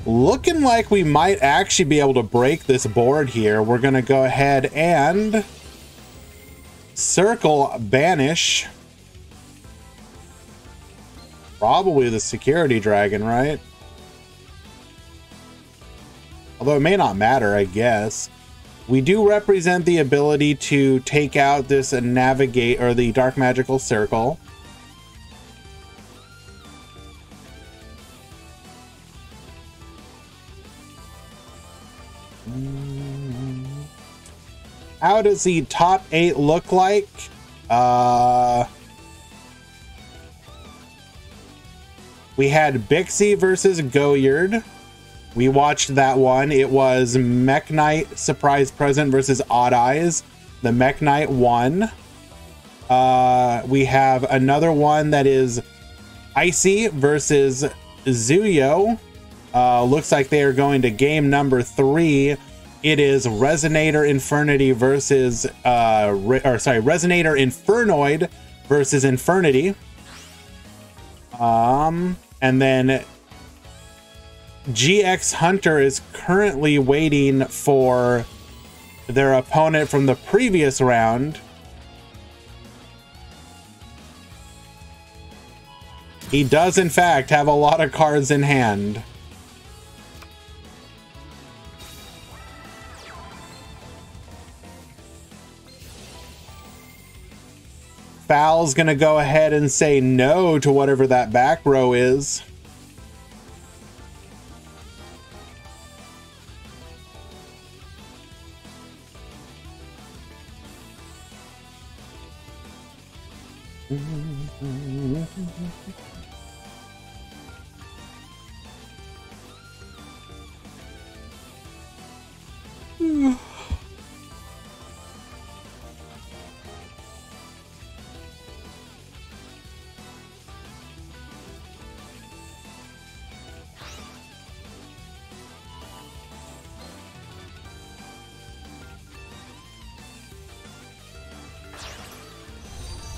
S1: Looking like we might actually be able to break this board here. We're going to go ahead and Circle Banish. Probably the security dragon, right? Although it may not matter, I guess. We do represent the ability to take out this navigate or the dark magical circle. How does the top 8 look like? We had Bixie versus Goyard. We watched that one. It was Mech Knight Surprise Present versus Odd Eyes. The Mech Knight won. We have another one that is Icy versus Zuyo. Looks like they are going to game number 3. It is Resonator Infernity versus Resonator Infernoid versus Infernity. And then GX Hunter is currently waiting for their opponent from the previous round. He does, in fact, have a lot of cards in hand. Foul's gonna go ahead and say no to whatever that back row is.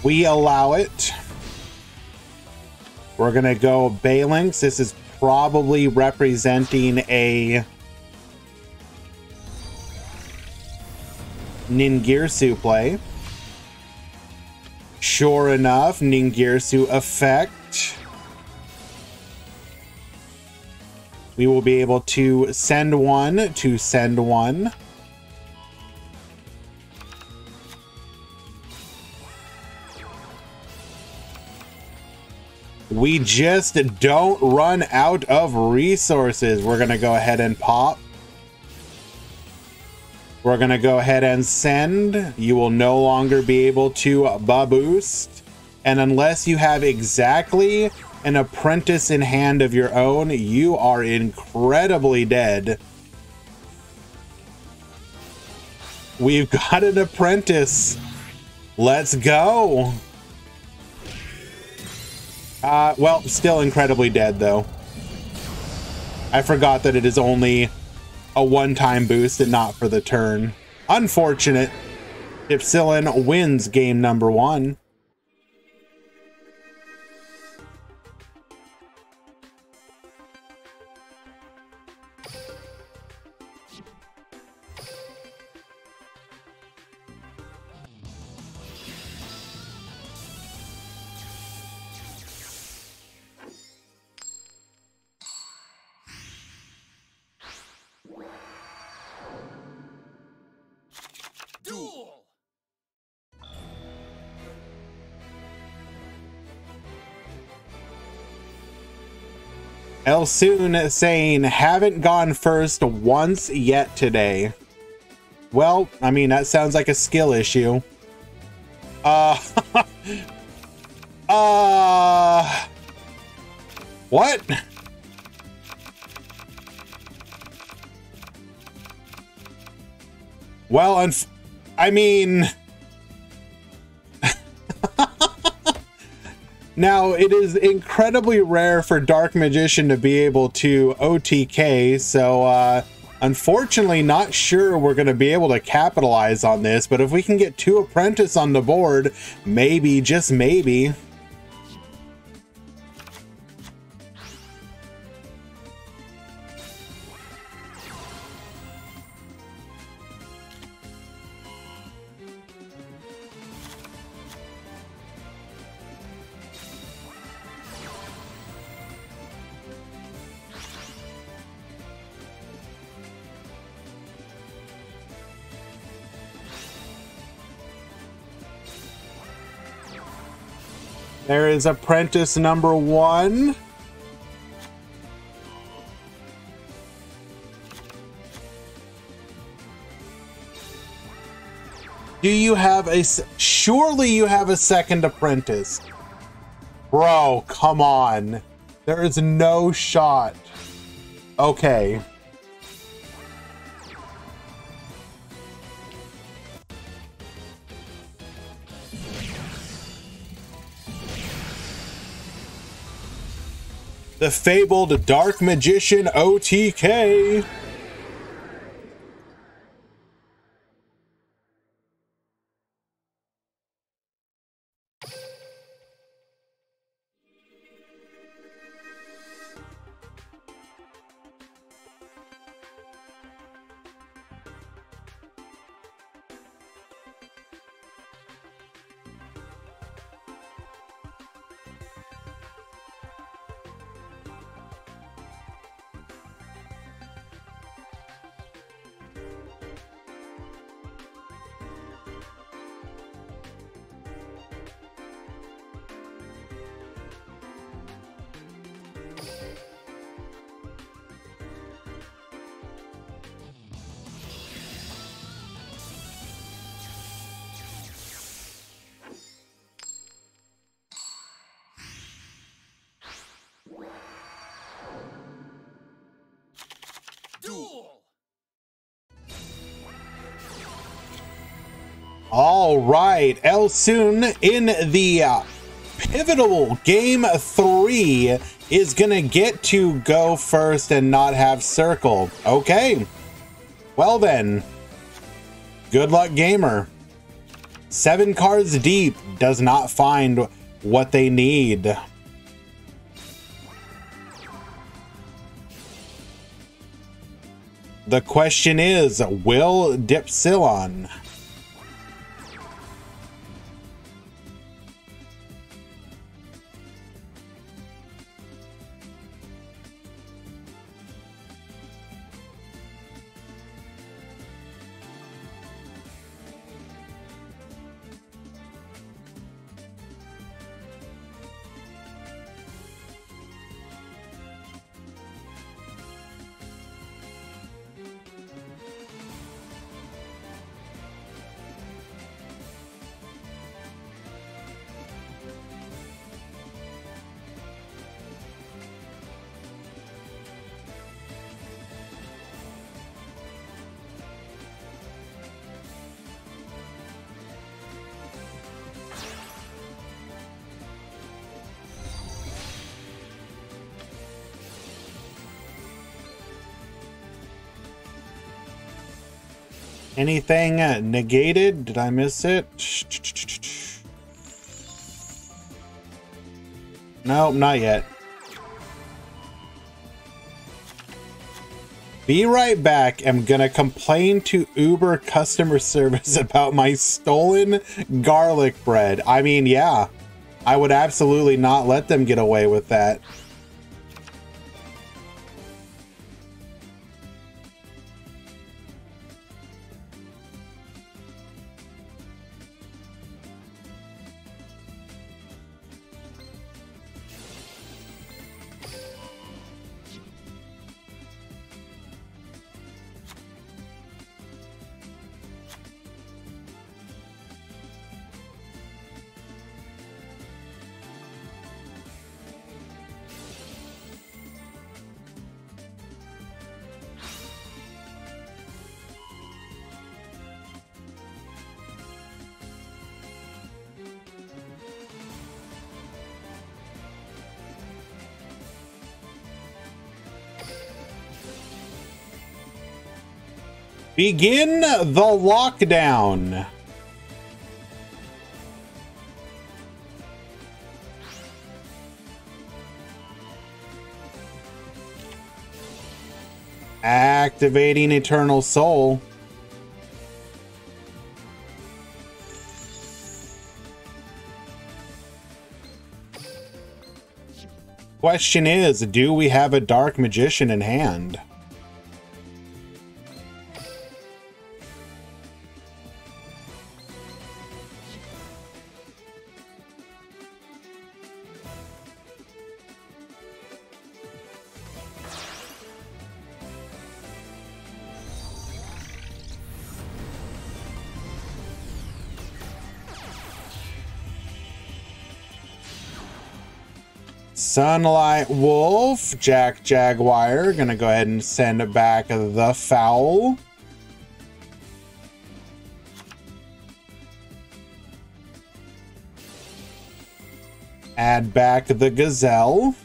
S1: We allow it. We're gonna go Balinks. This is probably representing a Ningirsu play. Sure enough, Ningirsu effect. We will be able to send one to send one. We just don't run out of resources. We're gonna go ahead and pop. We're gonna go ahead and send. You will no longer be able to boost. And unless you have exactly an apprentice in hand of your own, you are incredibly dead. We've got an apprentice. Let's go. Well, still incredibly dead, though. I forgot that it is only a one-time boost and not for the turn. Unfortunate. Ipsilon wins game number 1.
S2: Duel!
S1: Elsoon saying, haven't gone first once yet today. Well, I mean, that sounds like a skill issue. What? Well, I mean... Now, it is incredibly rare for Dark Magician to be able to OTK, so unfortunately not sure we're going to be able to capitalize on this, but if we can get 2 Apprentice on the board, maybe, just maybe. There is apprentice number 1. Do you have surely you have a second apprentice? Bro, come on. There is no shot. Okay. The fabled Dark Magician OTK.
S2: Duel.
S1: All right, Elsun in the pivotal game 3 is gonna get to go first and not have circle. Okay, well then, good luck, gamer. 7 cards deep does not find what they need. The question is, will Dipsilon? Anything negated? Did I miss it? Nope, not yet. Be right back. I'm gonna complain to Uber customer service about my stolen garlic bread. I mean, yeah, I would absolutely not let them get away with that. Begin the lockdown. Activating Eternal Soul. Question is, do we have a Dark Magician in hand? Sunlight Wolf, Jack Jaguar. Gonna go ahead and send back the foul. Add back the Gazelle.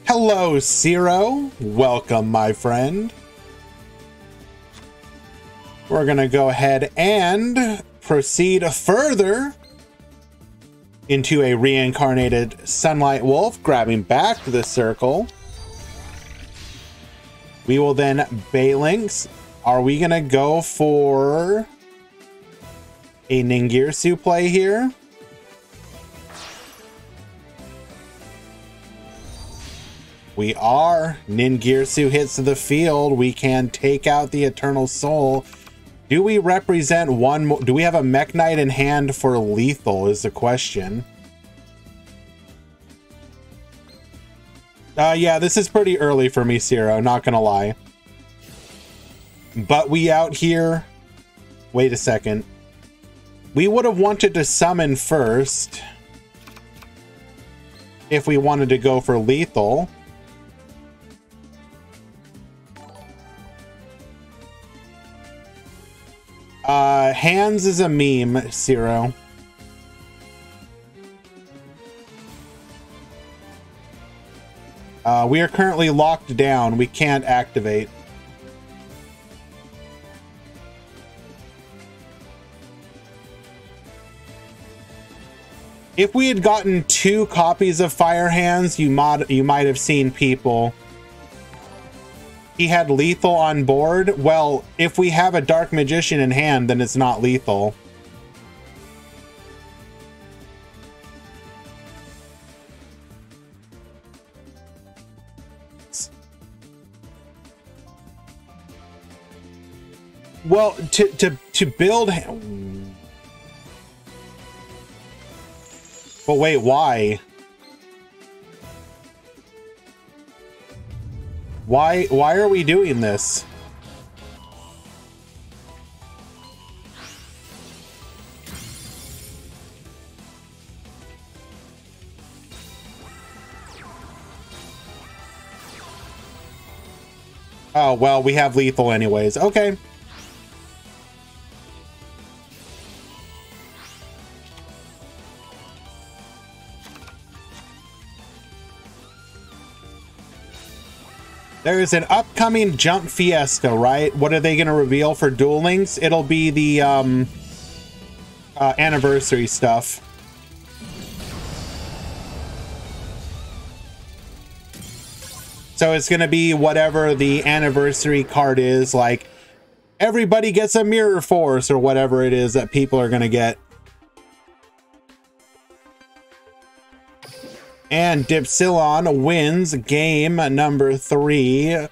S1: Hello, Zero. Welcome, my friend. We're going to go ahead and proceed further into a reincarnated Sunlight Wolf, grabbing back the circle. We will then Balinks. Are we going to go for a Ningirsu play here? We are. Ningirsu hits the field. We can take out the Eternal Soul. Do we represent one more? Do we have a Mech Knight in hand for lethal is the question. Yeah, this is pretty early for me, Zero, not gonna lie. But we out here... Wait a second. We would have wanted to summon first if we wanted to go for lethal. Hands is a meme, Zero. We are currently locked down. We can't activate. If we had gotten 2 copies of Fire Hands, you might have seen people. He had lethal on board. Well, if we have a Dark Magician in hand, then it's not lethal. Well, to build... But wait, why? Why are we doing this? Oh, well, we have lethal anyways. Okay. There is an upcoming Jump Fiesta, right? What are they going to reveal for Duel Links? It'll be the anniversary stuff. So it's going to be whatever the anniversary card is, like everybody gets a Mirror Force or whatever it is that people are going to get. And Dipsilon wins game number 3.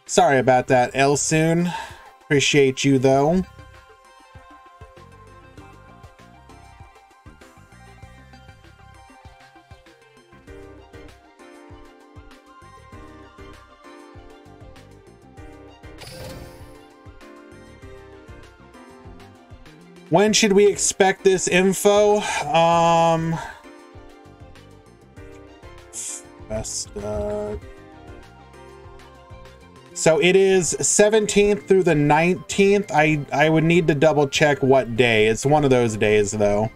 S1: Sorry about that, Elsoon. Appreciate you, though. When should we expect this info? So it is 17th through the 19th. I would need to double check what day. It's one of those days though.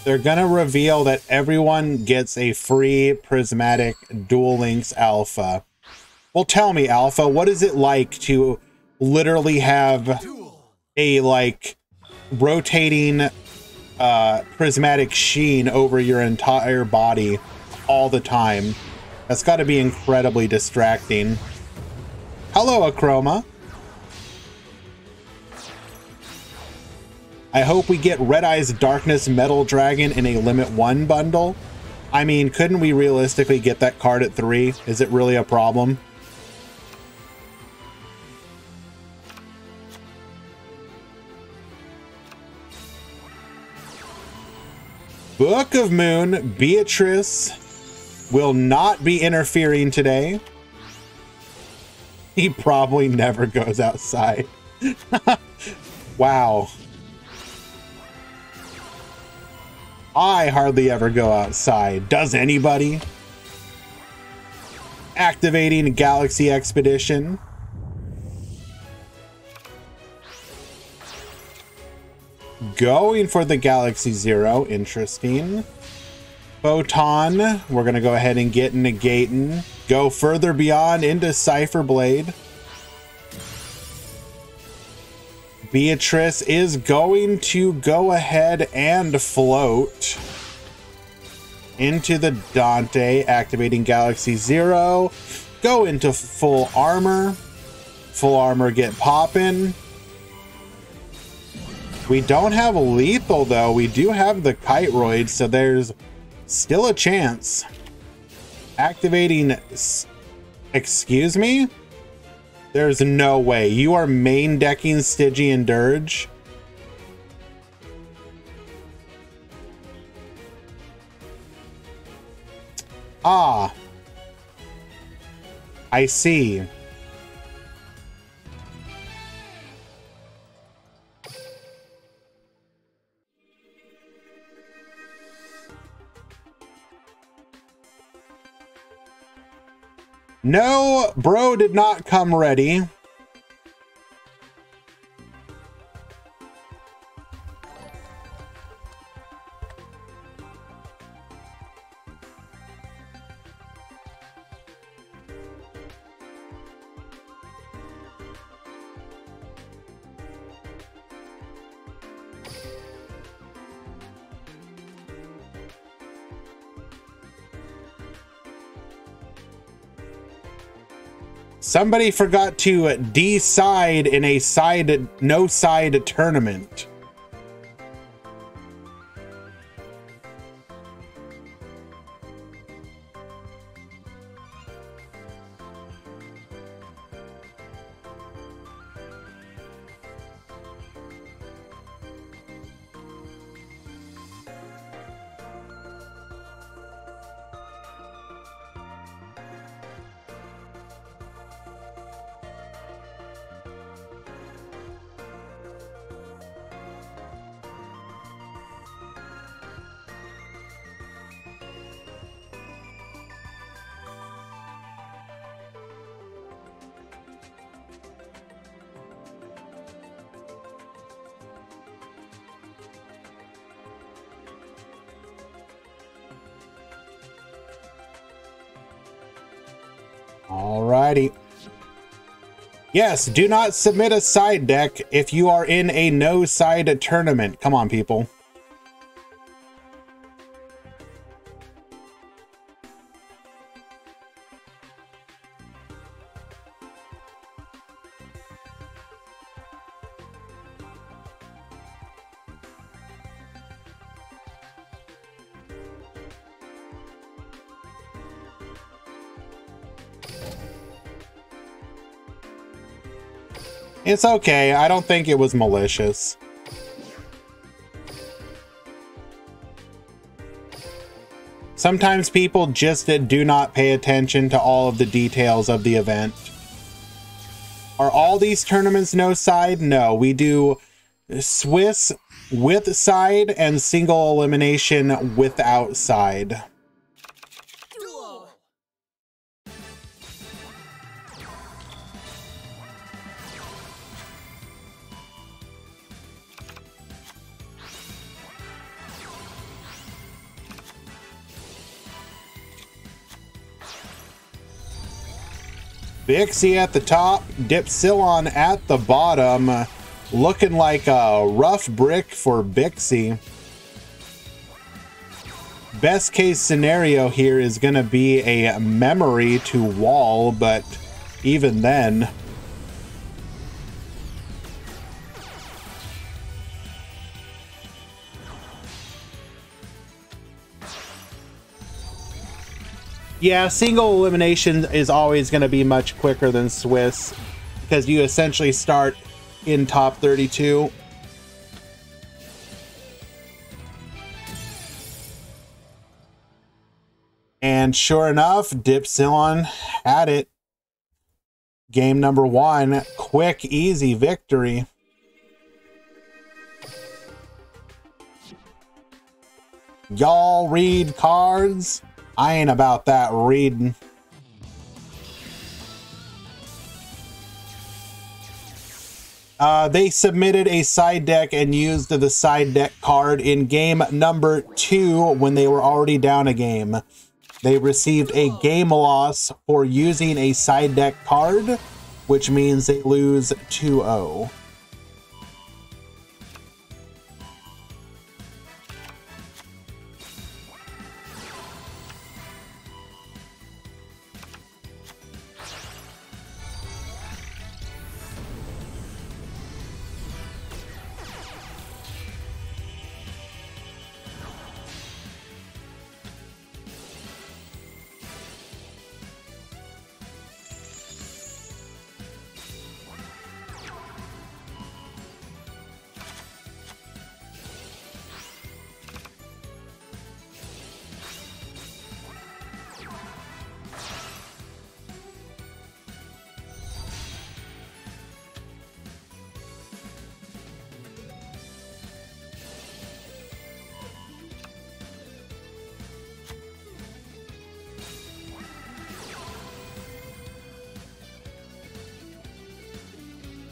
S1: They're gonna reveal that everyone gets a free prismatic Duel Links Alpha. Well, tell me, Alpha, what is it like to literally have a, like, rotating prismatic sheen over your entire body all the time? That's got to be incredibly distracting. Hello, Achroma. I hope we get Red Eye's Darkness Metal Dragon in a Limit 1 bundle. I mean, couldn't we realistically get that card at 3? Is it really a problem? Book of Moon, Beatrice will not be interfering today. He probably never goes outside. Wow. I hardly ever go outside. Does anybody? Activating Galaxy Expedition. Going for the Galaxy Zero. Interesting. Photon. We're going to go ahead and get Negating. Go further beyond into Cypher Blade. Beatrice is going to go ahead and float into the Dante, activating Galaxy Zero. Go into full armor. Full armor get poppin'. We don't have lethal though. We do have the Kiteroid, so there's still a chance. Activating, excuse me? There's no way. You are main decking Stygian Dirge? Ah. I see. No, bro did not come ready. Somebody forgot to decide in a no side tournament. Alrighty. Yes, do not submit a side deck if you are in a no side tournament. Come on, people. It's okay. I don't think it was malicious. Sometimes people just do not pay attention to all of the details of the event. Are all these tournaments no side? No, we do Swiss with side and single elimination without side. Bixie at the top, Dipsilon at the bottom. Looking like a rough brick for Bixie. Best case scenario here is going to be a memory to wall, but even then. Yeah, single elimination is always going to be much quicker than Swiss because you essentially start in top 32. And sure enough, Dipsilon had it. Game number 1, quick, easy victory. Y'all read cards? I ain't about that reading. They submitted a side deck and used the side deck card in game number 2 when they were already down a game. They received a game loss for using a side deck card, which means they lose 2-0.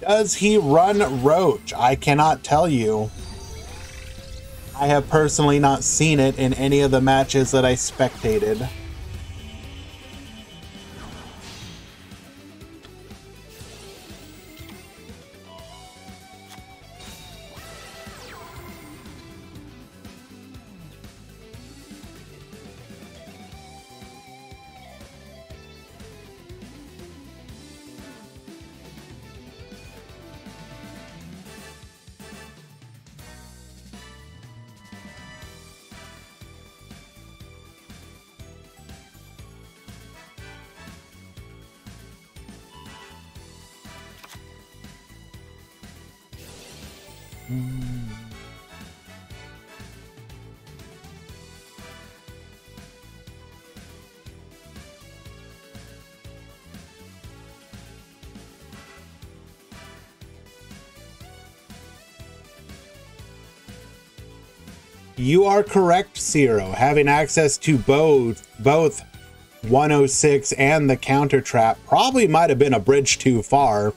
S1: Does he run Roach? I cannot tell you. I have personally not seen it in any of the matches that I spectated. You are correct, Zero. Having access to both 106 and the counter trap probably might have been a bridge too far.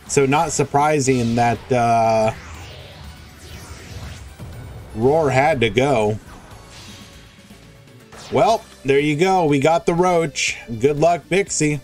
S1: So not surprising that Roar had to go. Well, there you go. We got the Roach. Good luck, Bixie.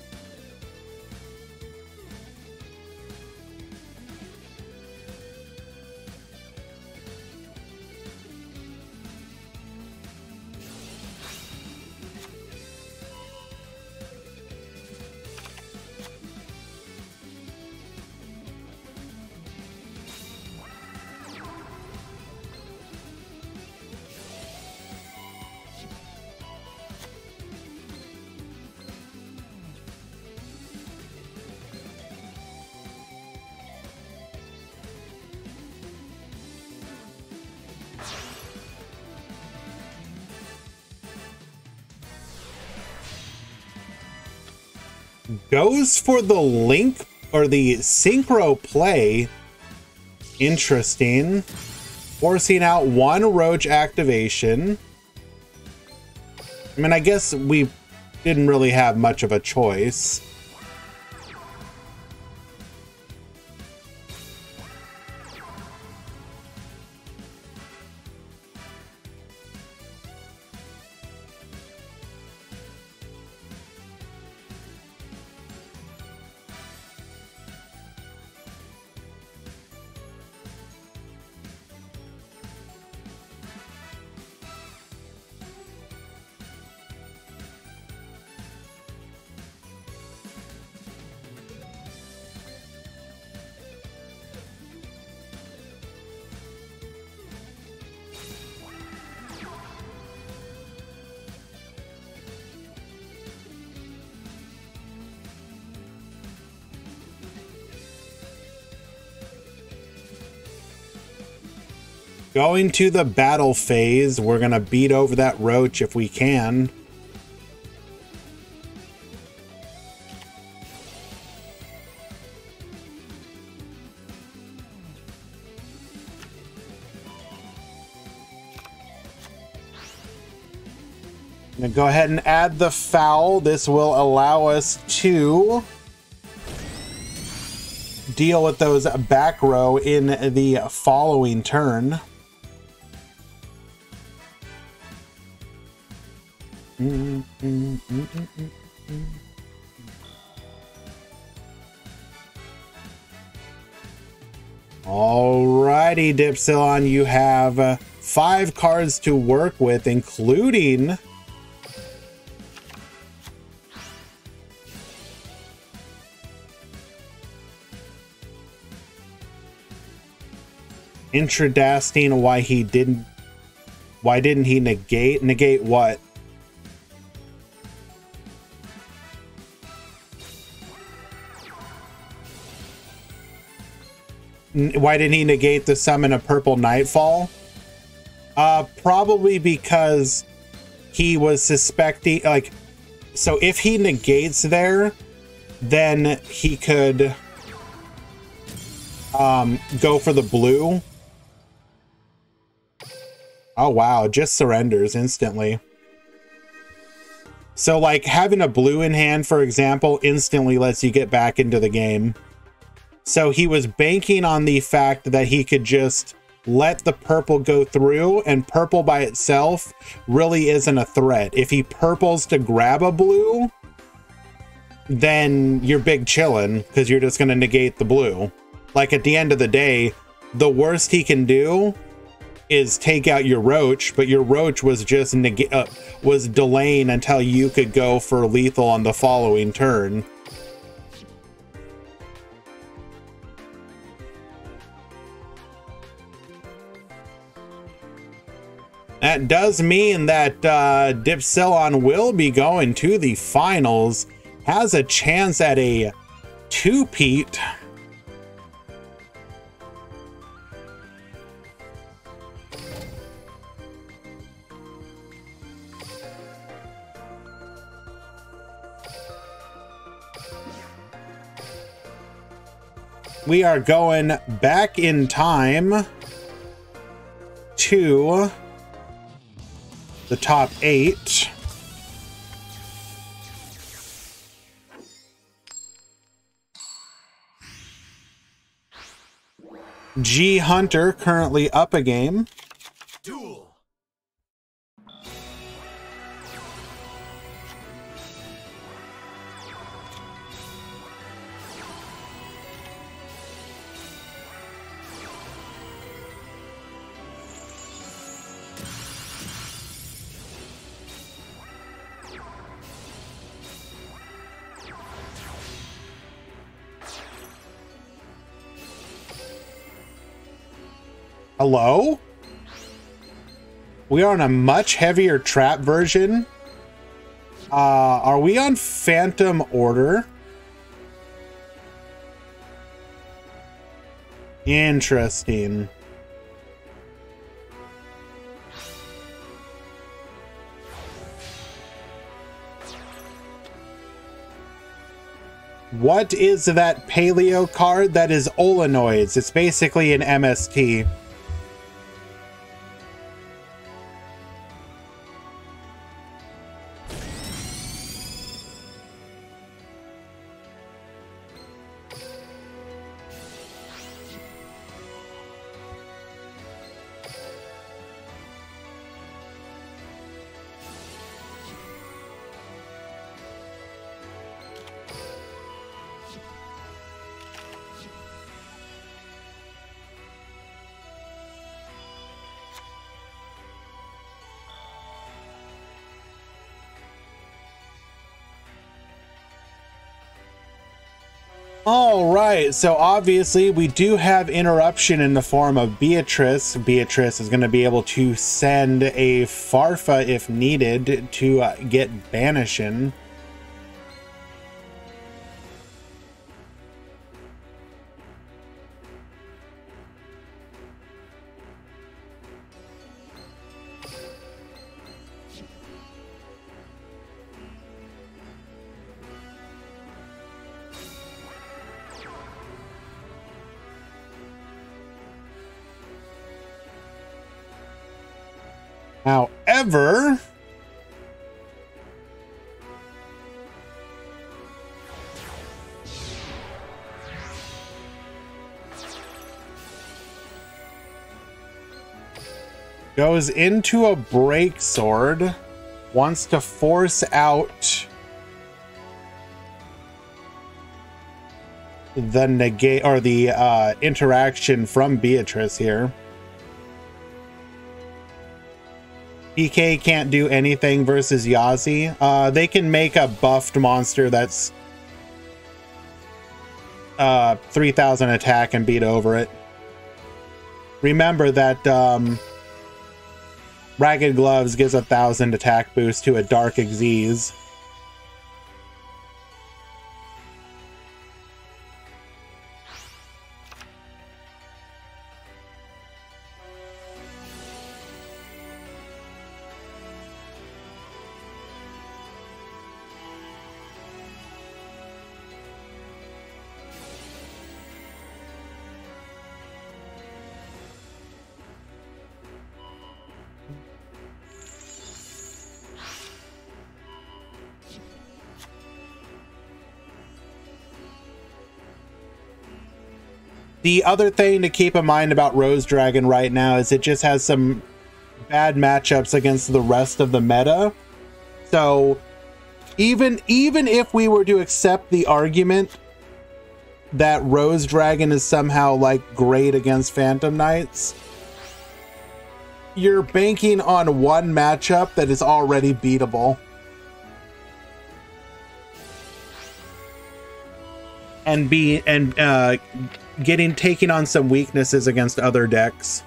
S1: Goes for the link or the synchro play. Interesting. Forcing out one Roach activation. I mean, I guess we didn't really have much of a choice. Going to the battle phase. We're going to beat over that roach if we can. I'm going to go ahead and add the foul. This will allow us to deal with those back row in the following turn. Alrighty, Dipsilon, you have 5 cards to work with, including Intradasting. Why didn't he negate what? Why didn't he negate the summon of Purple Nightfall? Probably because he was suspecting, like, so if he negates there, then he could go for the blue. Oh wow, just surrenders instantly. So like having a blue in hand, for example, instantly lets you get back into the game. So he was banking on the fact that he could just let the purple go through, and purple by itself really isn't a threat. If he purples to grab a blue, then you're big chillin', because you're just going to negate the blue. Like at the end of the day, the worst he can do is take out your roach, but your roach was just was delaying until you could go for lethal on the following turn. That does mean that Dipsilon will be going to the finals, has a chance at a two-peat. We are going back in time to the top 8. G Hunter currently up a game.
S2: Duel.
S1: Hello? We are on a much heavier trap version. Are we on Phantom Order? Interesting. What is that paleo card? That is Olenoids. It's basically an MST. All right, so obviously we do have interruption in the form of Beatrice. Beatrice is going to be able to send a Farfa if needed to get banishing. However, goes into a break sword, wants to force out the negate or the interaction from Beatrice here. PK can't do anything versus Yazi. They can make a buffed monster that's 3000 attack and beat over it. Remember that Ragged Gloves gives 1000 attack boost to a Dark Xyz. The other thing to keep in mind about Rose Dragon right now is it just has some bad matchups against the rest of the meta. So even if we were to accept the argument that Rose Dragon is somehow like great against Phantom Knights, you're banking on one matchup that is already beatable. And taking on some weaknesses against other decks.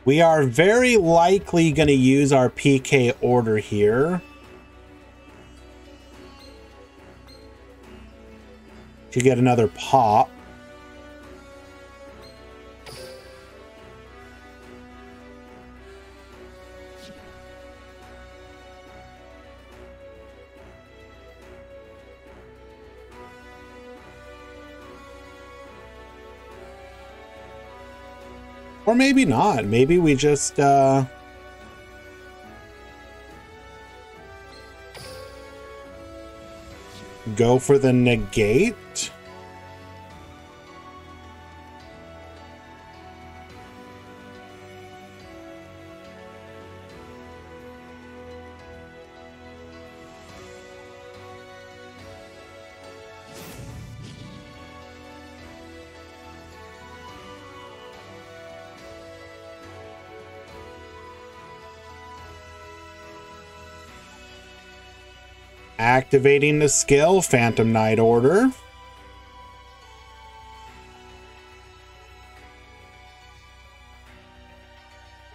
S1: We are very likely going to use our PK order here to get another pop. Or maybe not. Maybe we just go for the negate. Activating the skill, Phantom Knight order.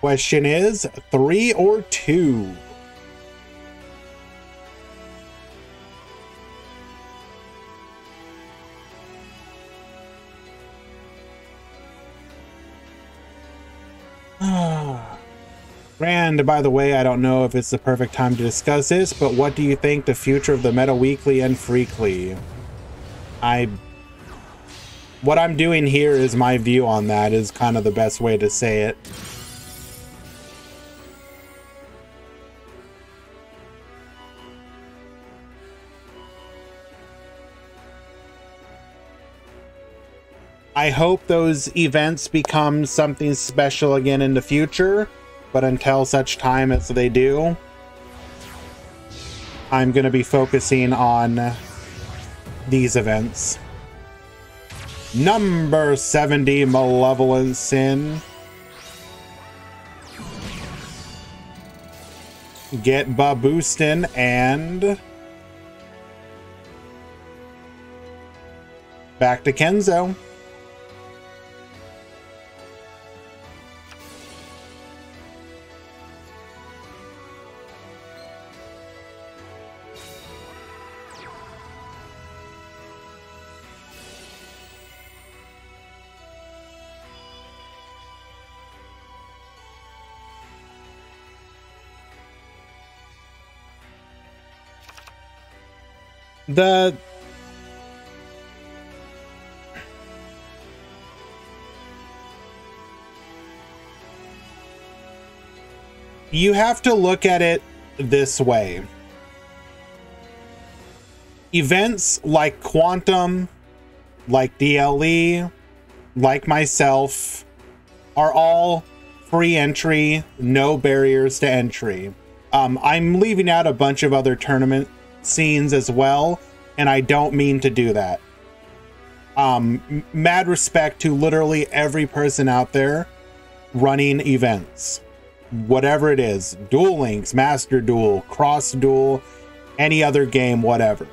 S1: Question is 3 or 2? Grand, by the way, I don't know if it's the perfect time to discuss this, but what do you think the future of the Meta Weekly and Freakly? What I'm doing here is my view on that is kind of the best way to say it. I hope those events become something special again in the future. But until such time as they do, I'm going to be focusing on these events. Number 70, Malevolent Sin. Get Baboostin and back to Kenzo. You have to look at it this way. Events like Quantum, like DLE, like myself, are all free entry, no barriers to entry. I'm leaving out a bunch of other tournament scenes as well, and I don't mean to do that. Mad respect to literally every person out there running events. Whatever it is, Duel Links, Master Duel, Cross Duel, any other game, whatever.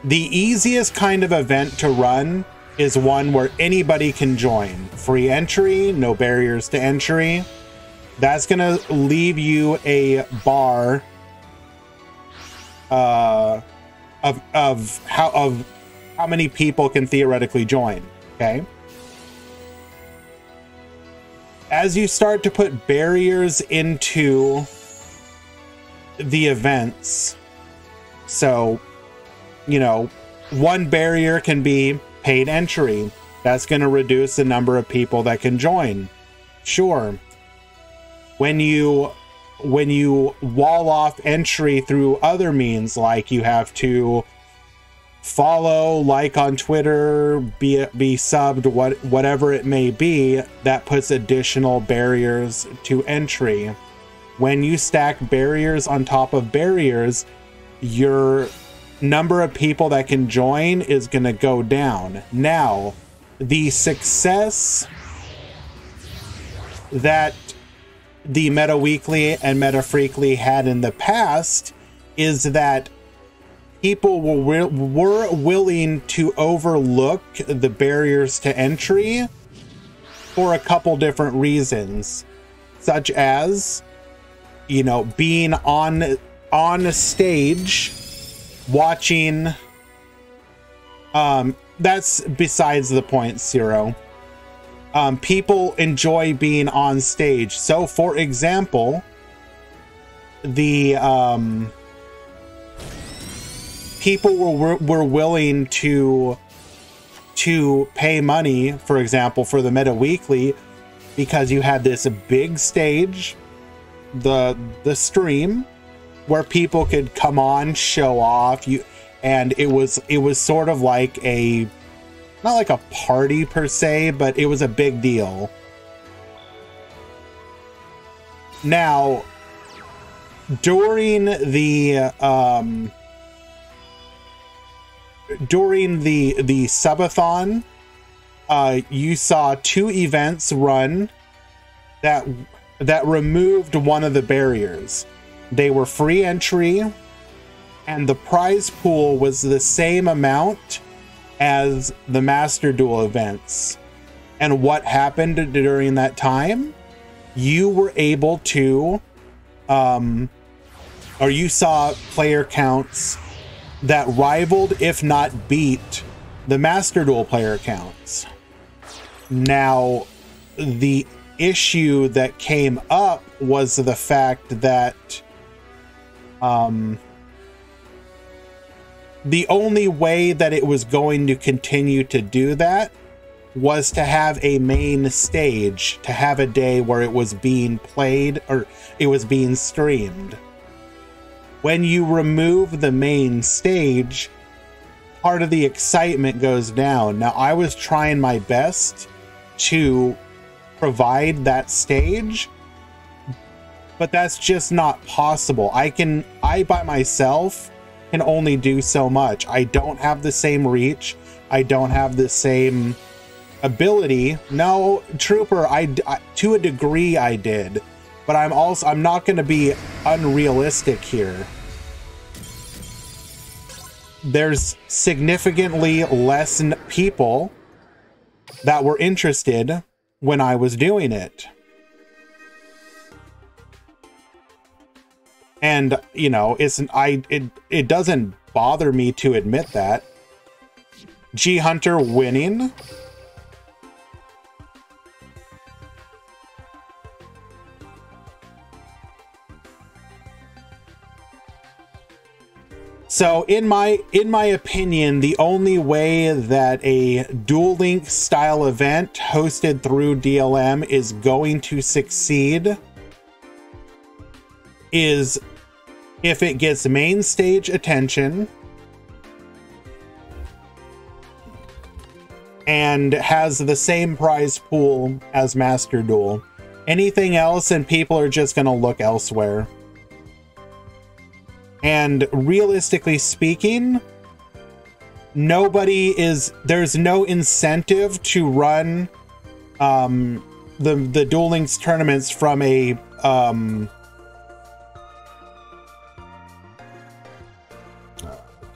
S1: The easiest kind of event to run is one where anybody can join. Free entry, no barriers to entry. That's gonna leave you a bar of how many people can theoretically join. Okay. As you start to put barriers into the events, so, you know, one barrier can be paid entry. That's going to reduce the number of people that can join. Sure. When you wall off entry through other means, like you have to follow, like on Twitter, be subbed, whatever it may be, that puts additional barriers to entry. When you stack barriers on top of barriers, your number of people that can join is going to go down. Now, the success that the Meta Weekly and Meta Freakly had in the past is that people were willing to overlook the barriers to entry for a couple different reasons, such as, you know, being on a stage watching. That's besides the point, Zero. People enjoy being on stage. So, for example, the people were willing to pay money, for example, for the Meta Weekly, because you had this big stage, the stream, where people could come on, show off. And it was sort of like not like a party per se, but it was a big deal. Now, during the subathon, you saw 2 events run that removed one of the barriers. They were free entry, and the prize pool was the same amount as the Master Duel events. And what happened during that time? You were able to, or you saw player counts that rivaled, if not beat, the Master Duel player counts. Now, the issue that came up was the fact that the only way that it was going to continue to do that was to have a main stage, to have a day where it was being played or it was being streamed. When you remove the main stage, part of the excitement goes down. Now, I was trying my best to provide that stage, but that's just not possible. I by myself can only do so much. I don't have the same reach. I don't have the same ability. No, Trooper, I to a degree I did, but I'm not going to be unrealistic here. There's significantly less people that were interested when I was doing it. And, you know, it doesn't bother me to admit that. G Hunter winning. So in my opinion, the only way that a Duel Links style event hosted through DLM is going to succeed is if it gets main stage attention and has the same prize pool as Master Duel. Anything else and people are just going to look elsewhere. And realistically speaking, there's no incentive to run the Duel Links tournaments from a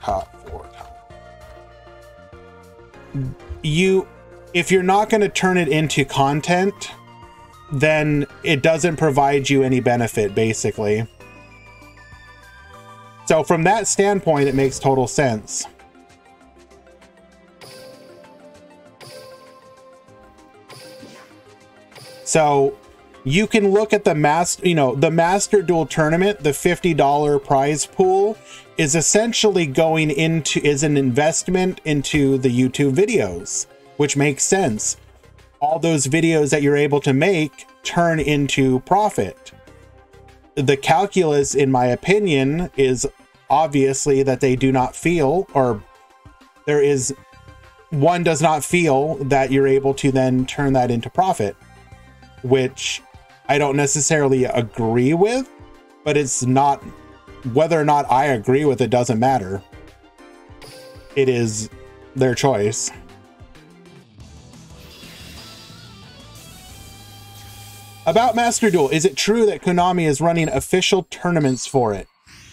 S1: top 4. If you're not going to turn it into content, then it doesn't provide you any benefit, basically. So from that standpoint, it makes total sense. So you can look at the Master Duel tournament, the $50 prize pool is essentially is an investment into the YouTube videos, which makes sense. All those videos that you're able to make turn into profit. The calculus, in my opinion, is obviously that they do not feel, or one does not feel that you're able to then turn that into profit, which I don't necessarily agree with, but it's not, whether or not I agree with it doesn't matter. It is their choice. About Master Duel, is it true that Konami is running official tournaments for it?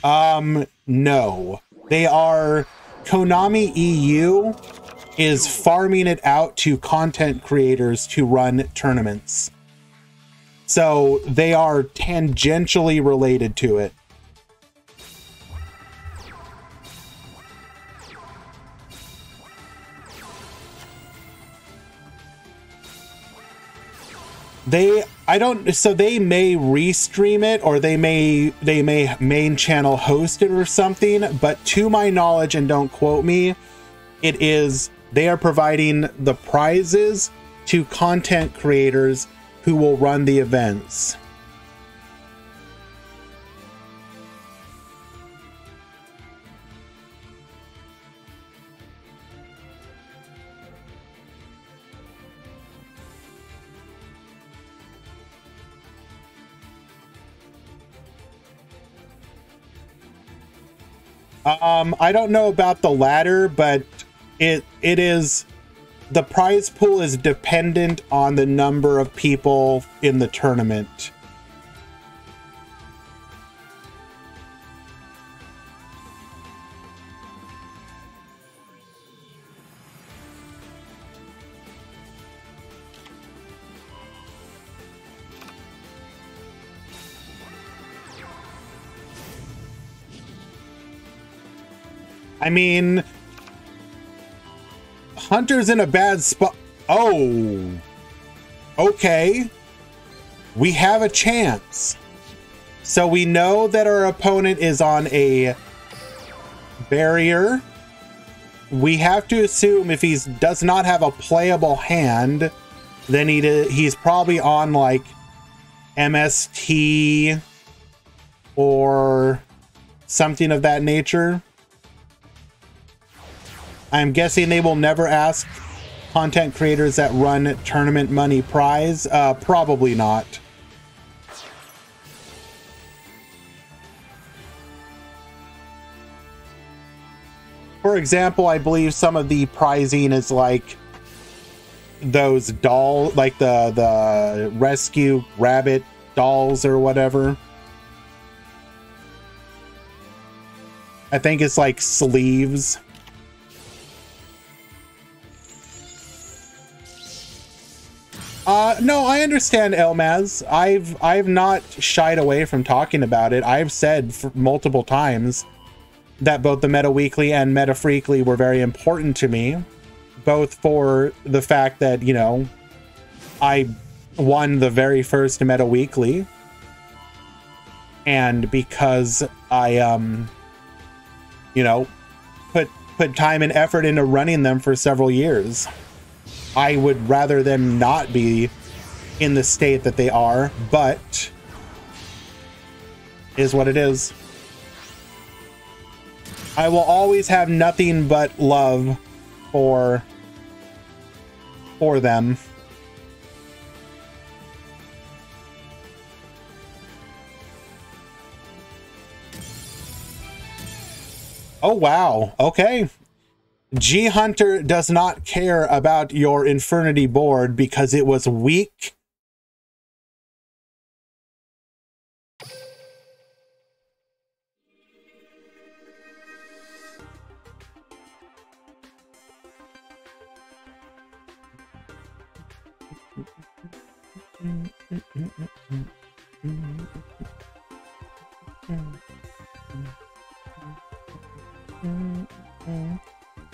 S1: No. Konami EU is farming it out to content creators to run tournaments. So they are tangentially related to it. So they may restream it, or they may main channel host it or something, but to my knowledge, and don't quote me, they are providing the prizes to content creators who will run the events. I don't know about the latter, but it is, the prize pool is dependent on the number of people in the tournament. I mean, Hunter's in a bad spot. Oh, okay. We have a chance. So we know that our opponent is on a barrier. We have to assume if he does not have a playable hand, then he's probably on like MST or something of that nature. I'm guessing they will never ask content creators that run tournament money prize. Probably not. For example, I believe some of the prizing is like those doll, like the rescue rabbit dolls or whatever. I think it's like sleeves. No, I understand, Elmaz. I've not shied away from talking about it. I've said for multiple times that both the Meta Weekly and Meta Freakly were very important to me, both for the fact that, you know, I won the very first Meta Weekly, and because I you know, put time and effort into running them for several years. I would rather them not be in the state that they are, but is what it is. I will always have nothing but love for them. Oh, wow. Okay. G Hunter does not care about your Infernity board because it was weak.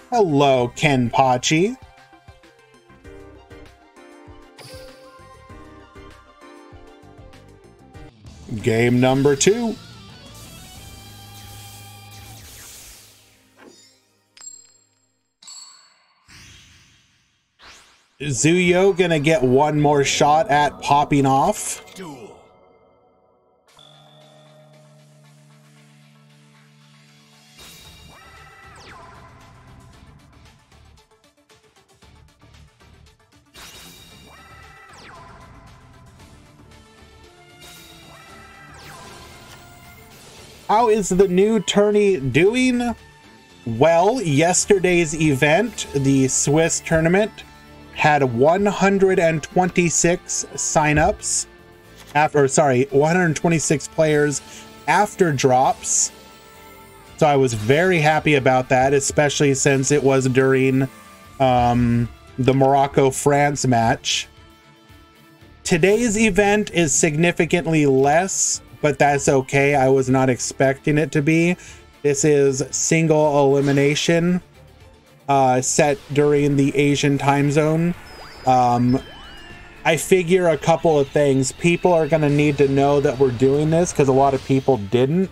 S1: Hello, Kenpachi. Game number 2. Zuyo gonna get one more shot at popping off.
S2: Duel.
S1: How is the new tourney doing? Well, yesterday's event, the Swiss tournament, had 126 signups after, sorry, 126 players after drops. So I was very happy about that, especially since it was during the Morocco-France match. Today's event is significantly less, but that's okay. I was not expecting it to be. This is single elimination set during the Asian time zone. I figure a couple of things. People are going to need to know that we're doing this because a lot of people didn't.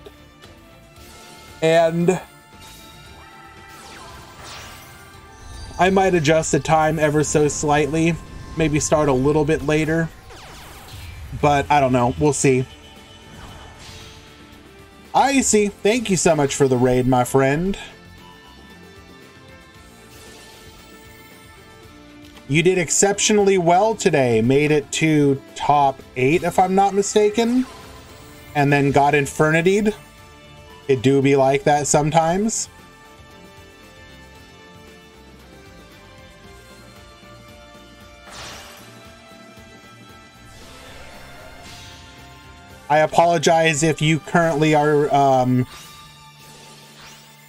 S1: And I might adjust the time ever so slightly. Maybe start a little bit later. But I don't know. We'll see. I see. Thank you so much for the raid, my friend. You did exceptionally well today. Made it to top 8, if I'm not mistaken. And then got infernitied. It do be like that sometimes. I apologize if you currently are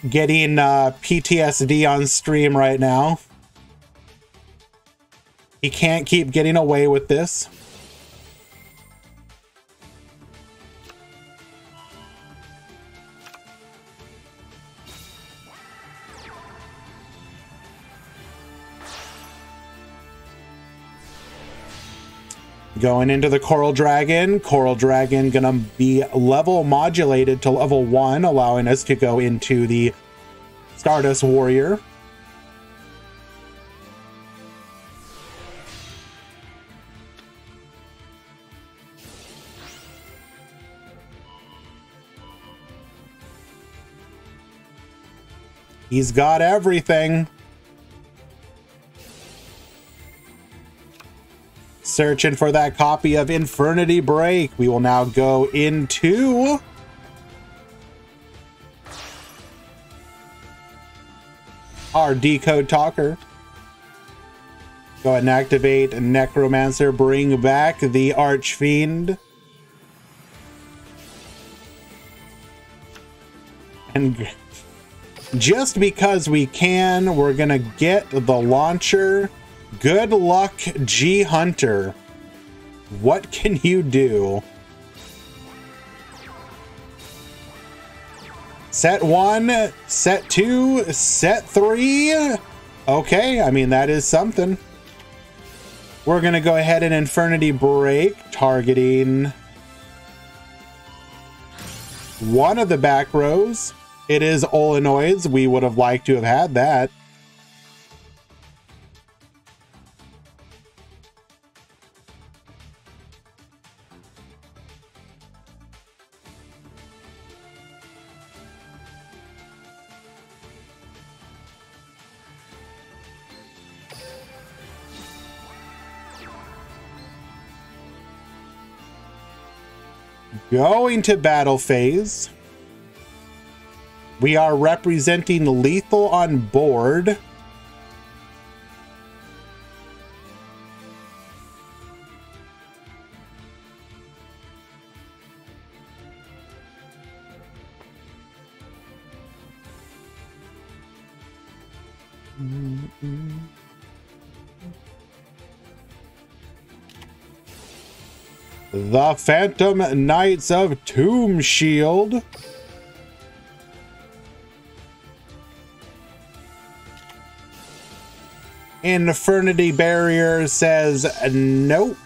S1: getting PTSD on stream right now. He can't keep getting away with this. Going into the Coral Dragon gonna be level modulated to level 1, allowing us to go into the Stardust Warrior. He's got everything. Searching for that copy of Infernity Break. We will now go into our decode talker. Go ahead and activate Necromancer. Bring back the Archfiend. And just because we can, we're gonna get the launcher. Good luck, G Hunter. What can you do? Set 1, set 2, set 3. Okay, I mean, that is something. We're gonna go ahead and Infernity Break, targeting one of the back rows. It is Olenoids. We would have liked to have had that. Going to battle phase. We are representing lethal on board. The Phantom Knights of Tomb Shield. Infernity Barrier says nope.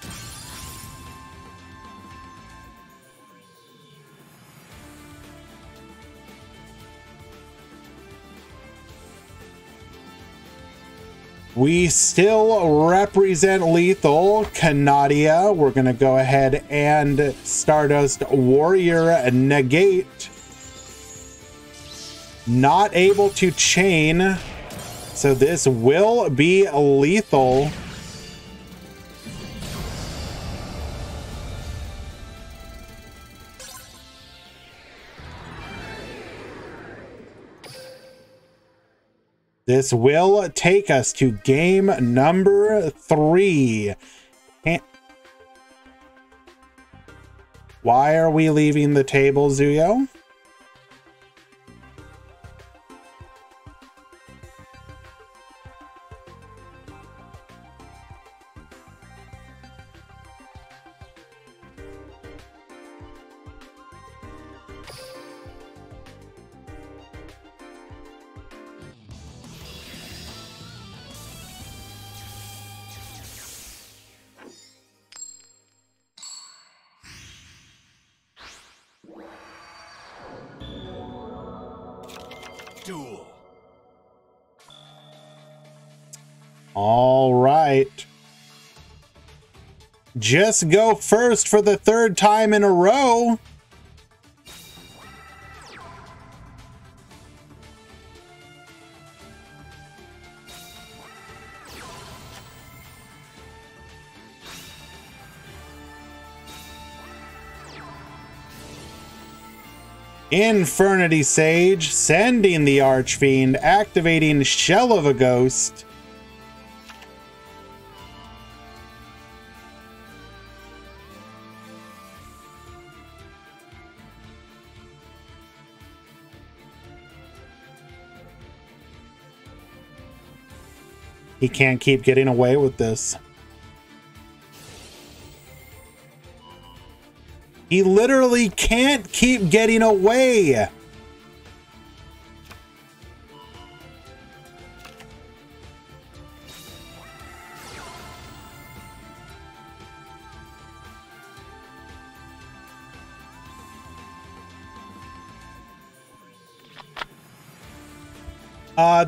S1: We still represent lethal. Canadia. We're going to go ahead and Stardust Warrior negate. Not able to chain. So this will be lethal. This will take us to game number 3. Why are we leaving the table, Zuyo?
S2: Duel.
S1: All right. Just go first for the 3rd time in a row. Infernity Sage, sending the Archfiend, activating Shell of a Ghost. He can't keep getting away with this. He literally can't keep getting away.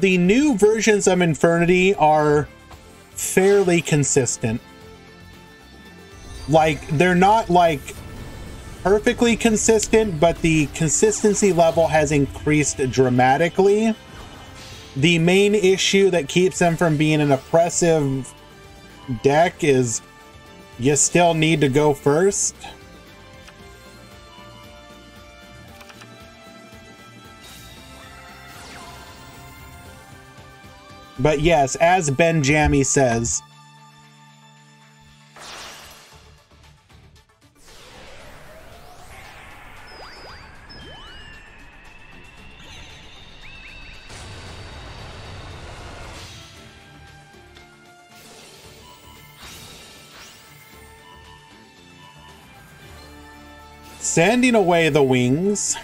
S1: The new versions of Infernity are fairly consistent. Like, they're not like perfectly consistent, but the consistency level has increased dramatically. The main issue that keeps them from being an oppressive deck is you still need to go first. But yes, as Ben Jammy says, sending away the wings.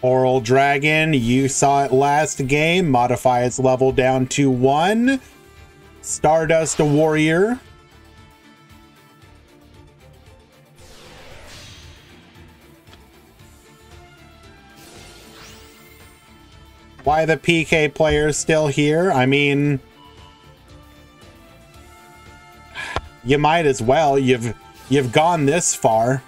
S1: Oral Dragon, you saw it last game. Modify its level down to 1. Stardust Warrior. Why the PK players still here? I mean, you might as well. You've gone this far.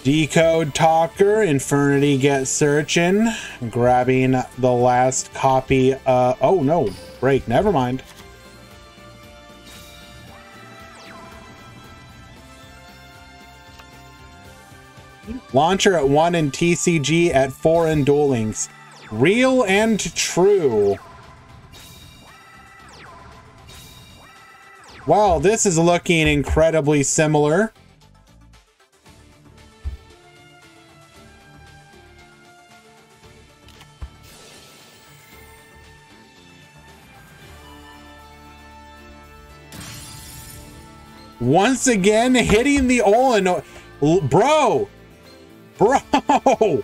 S1: Decode Talker, Infernity get searching, grabbing the last copy. Oh no, break, never mind. Launcher at 1 and TCG at 4 in Duel Links. Real and true. Wow, this is looking incredibly similar. Once again, hitting the Olin. Bro! Bro!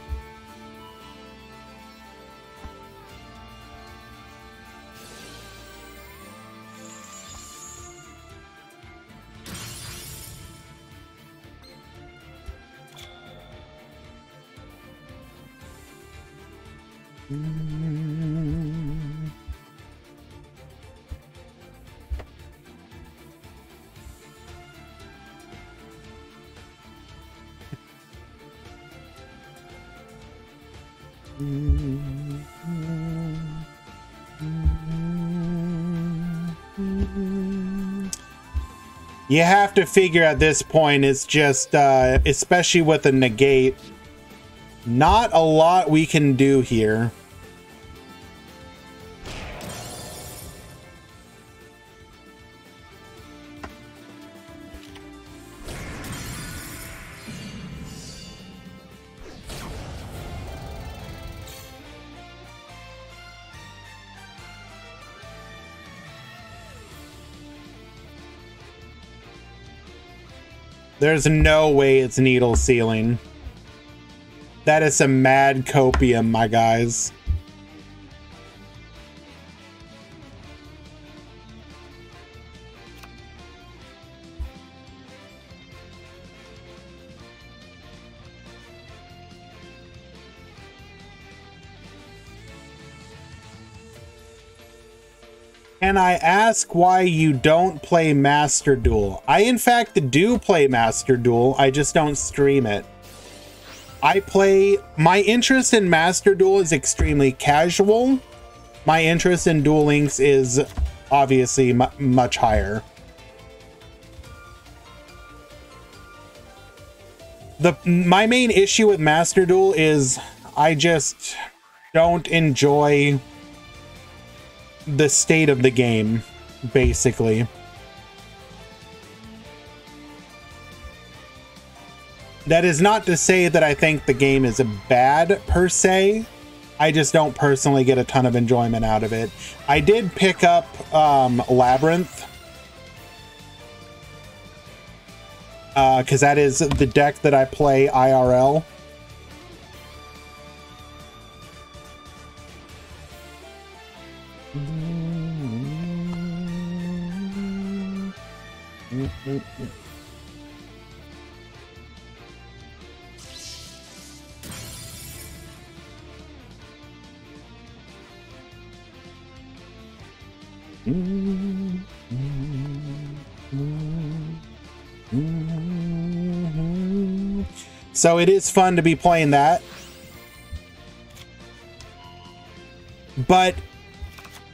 S1: You have to figure at this point, it's just, especially with a negate, not a lot we can do here. There's no way it's needle sealing. That is some mad copium, my guys. Can I ask why you don't play Master Duel? I, in fact, do play Master Duel. I just don't stream it. My interest in Master Duel is extremely casual. My interest in Duel Links is obviously much higher. My main issue with Master Duel is I just don't enjoy the state of the game, basically. That is not to say that I think the game is bad per se. I just don't personally get a ton of enjoyment out of it. I did pick up Labyrinth, because that is the deck that I play IRL. So it is fun to be playing that. But,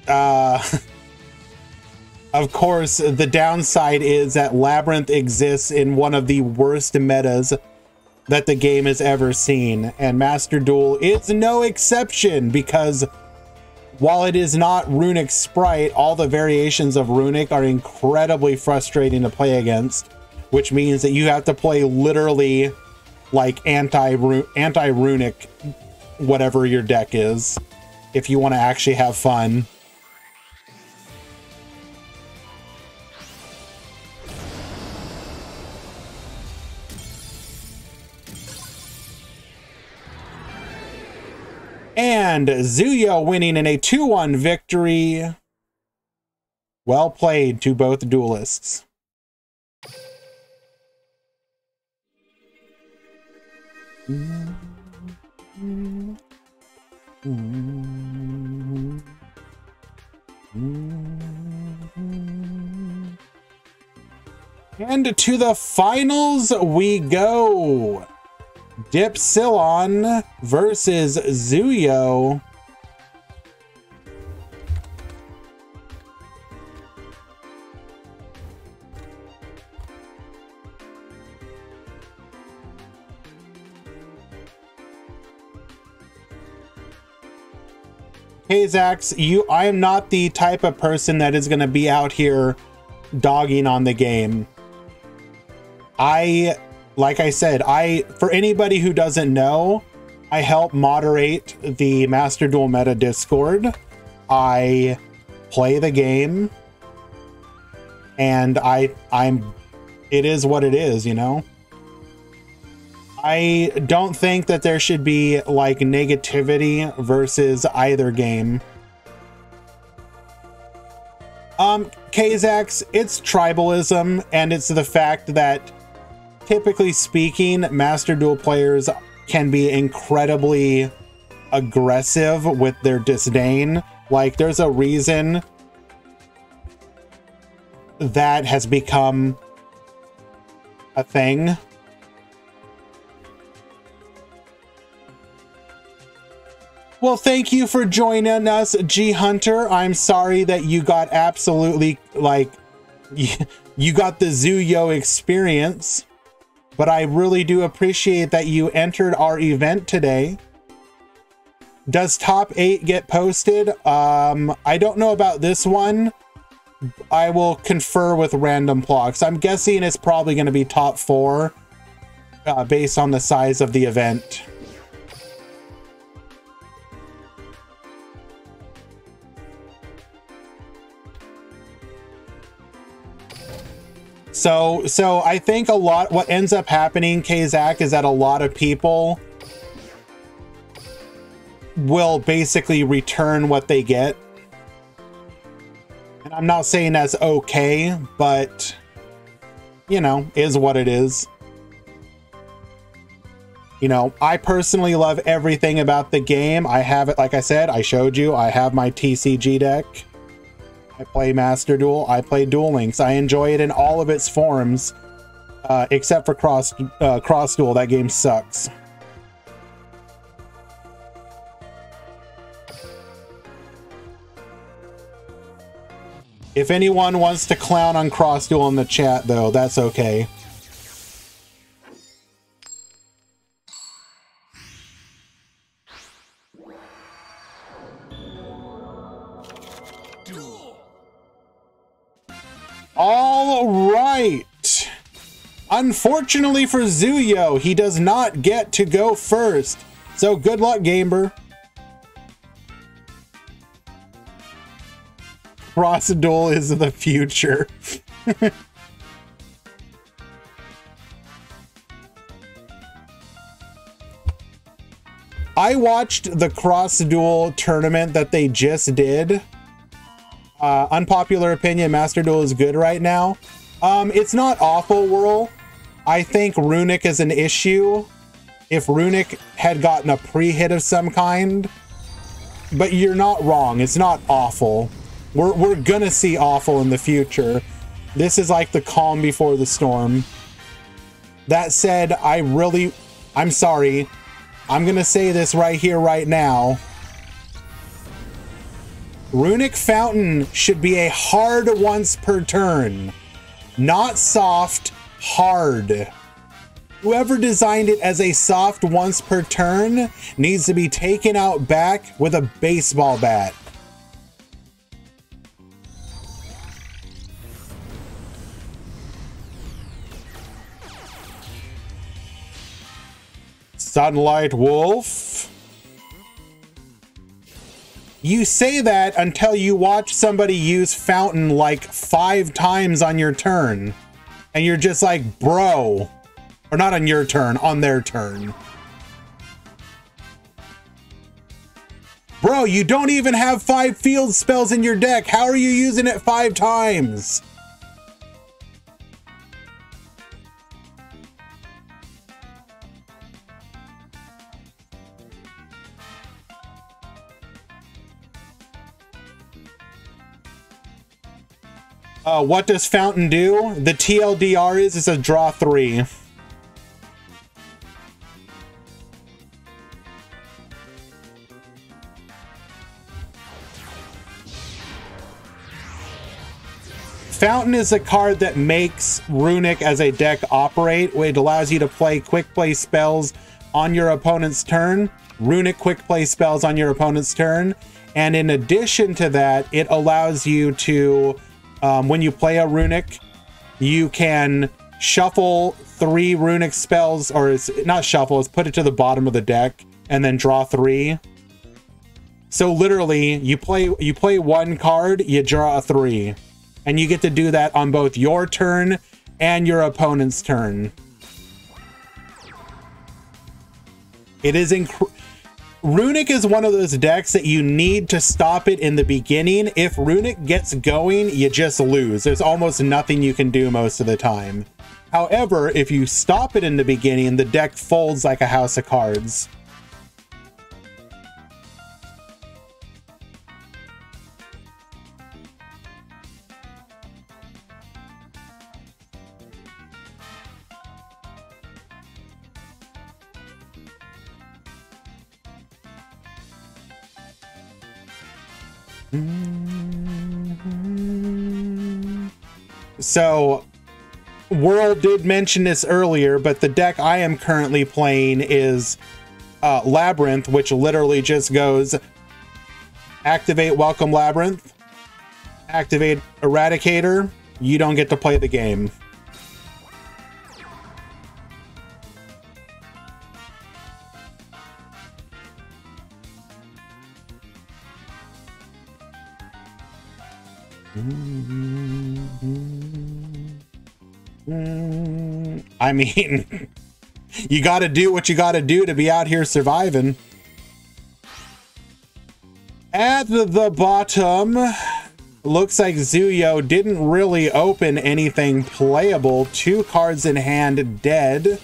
S1: of course, the downside is that Labyrinth exists in one of the worst metas that the game has ever seen. And Master Duel is no exception, because while it is not Runic Sprite, all the variations of Runic are incredibly frustrating to play against, which means that you have to play literally like anti-Runic, whatever your deck is, if you want to actually have fun. And Zuyo winning in a 2-1 victory. Well played to both duelists. And to the finals we go. Dipsilon versus Zuyo. Hey Zax, I am not the type of person that is going to be out here dogging on the game. Like I said, for anybody who doesn't know, I help moderate the Master Duel Meta Discord. I play the game, and it is what it is, you know? I don't think that there should be like negativity versus either game. Kazax, it's tribalism, and it's the fact that typically speaking, Master Duel players can be incredibly aggressive with their disdain. Like, there's a reason that has become a thing. Well, thank you for joining us, G Hunter. I'm sorry that you got absolutely, like, you got the Zuyo experience, but I really do appreciate that you entered our event today. Does top 8 get posted? I don't know about this one. I will confer with Random Blocks. I'm guessing it's probably going to be top 4 based on the size of the event. So I think what ends up happening, Kazak, is that a lot of people will basically return what they get. And I'm not saying that's okay, but, you know, is what it is. You know, I personally love everything about the game. I have it, like I said, I showed you, I have my TCG deck. I play Master Duel. I play Duel Links. I enjoy it in all of its forms, except for Cross Duel. That game sucks. If anyone wants to clown on Cross Duel in the chat, though, that's okay. All right. Unfortunately for Zuyo, he does not get to go first. So good luck, Gamer. Cross Duel is the future. I watched the Cross Duel tournament that they just did. Unpopular opinion, Master Duel is good right now. It's not awful, Whirl. I think Runic is an issue. If Runic had gotten a pre-hit of some kind. But you're not wrong. It's not awful. We're gonna see awful in the future. This is like the calm before the storm. That said, I'm sorry. I'm gonna say this right here, right now. Runic Fountain should be a hard once per turn. Not soft, hard. Whoever designed it as a soft once per turn needs to be taken out back with a baseball bat. Sunlight Wolf. You say that until you watch somebody use Fountain like 5 times on your turn. And you're just like, bro. Or not on your turn, on their turn. Bro, you don't even have 5 field spells in your deck. How are you using it 5 times? What does Fountain do? The TLDR is a draw 3. Fountain is a card that makes Runic as a deck operate. It allows you to play quick play spells on your opponent's turn. Runic quick play spells on your opponent's turn. And in addition to that, it allows you to, when you play a Runic, you can shuffle 3 Runic spells, or it's not shuffle, it's put it to the bottom of the deck and then draw 3. So literally, you play 1 card, you draw a 3. And you get to do that on both your turn and your opponent's turn. It is Runic is one of those decks that you need to stop it in the beginning. If Runic gets going, you just lose. There's almost nothing you can do most of the time. However, if you stop it in the beginning, the deck folds like a house of cards. So, World did mention this earlier, but the deck I am currently playing is Labyrinth, which literally just goes activate Welcome Labyrinth, activate Eradicator, you don't get to play the game. I mean, you gotta do what you gotta do to be out here surviving. At the bottom, looks like Zuyo didn't really open anything playable. 2 cards in hand, dead.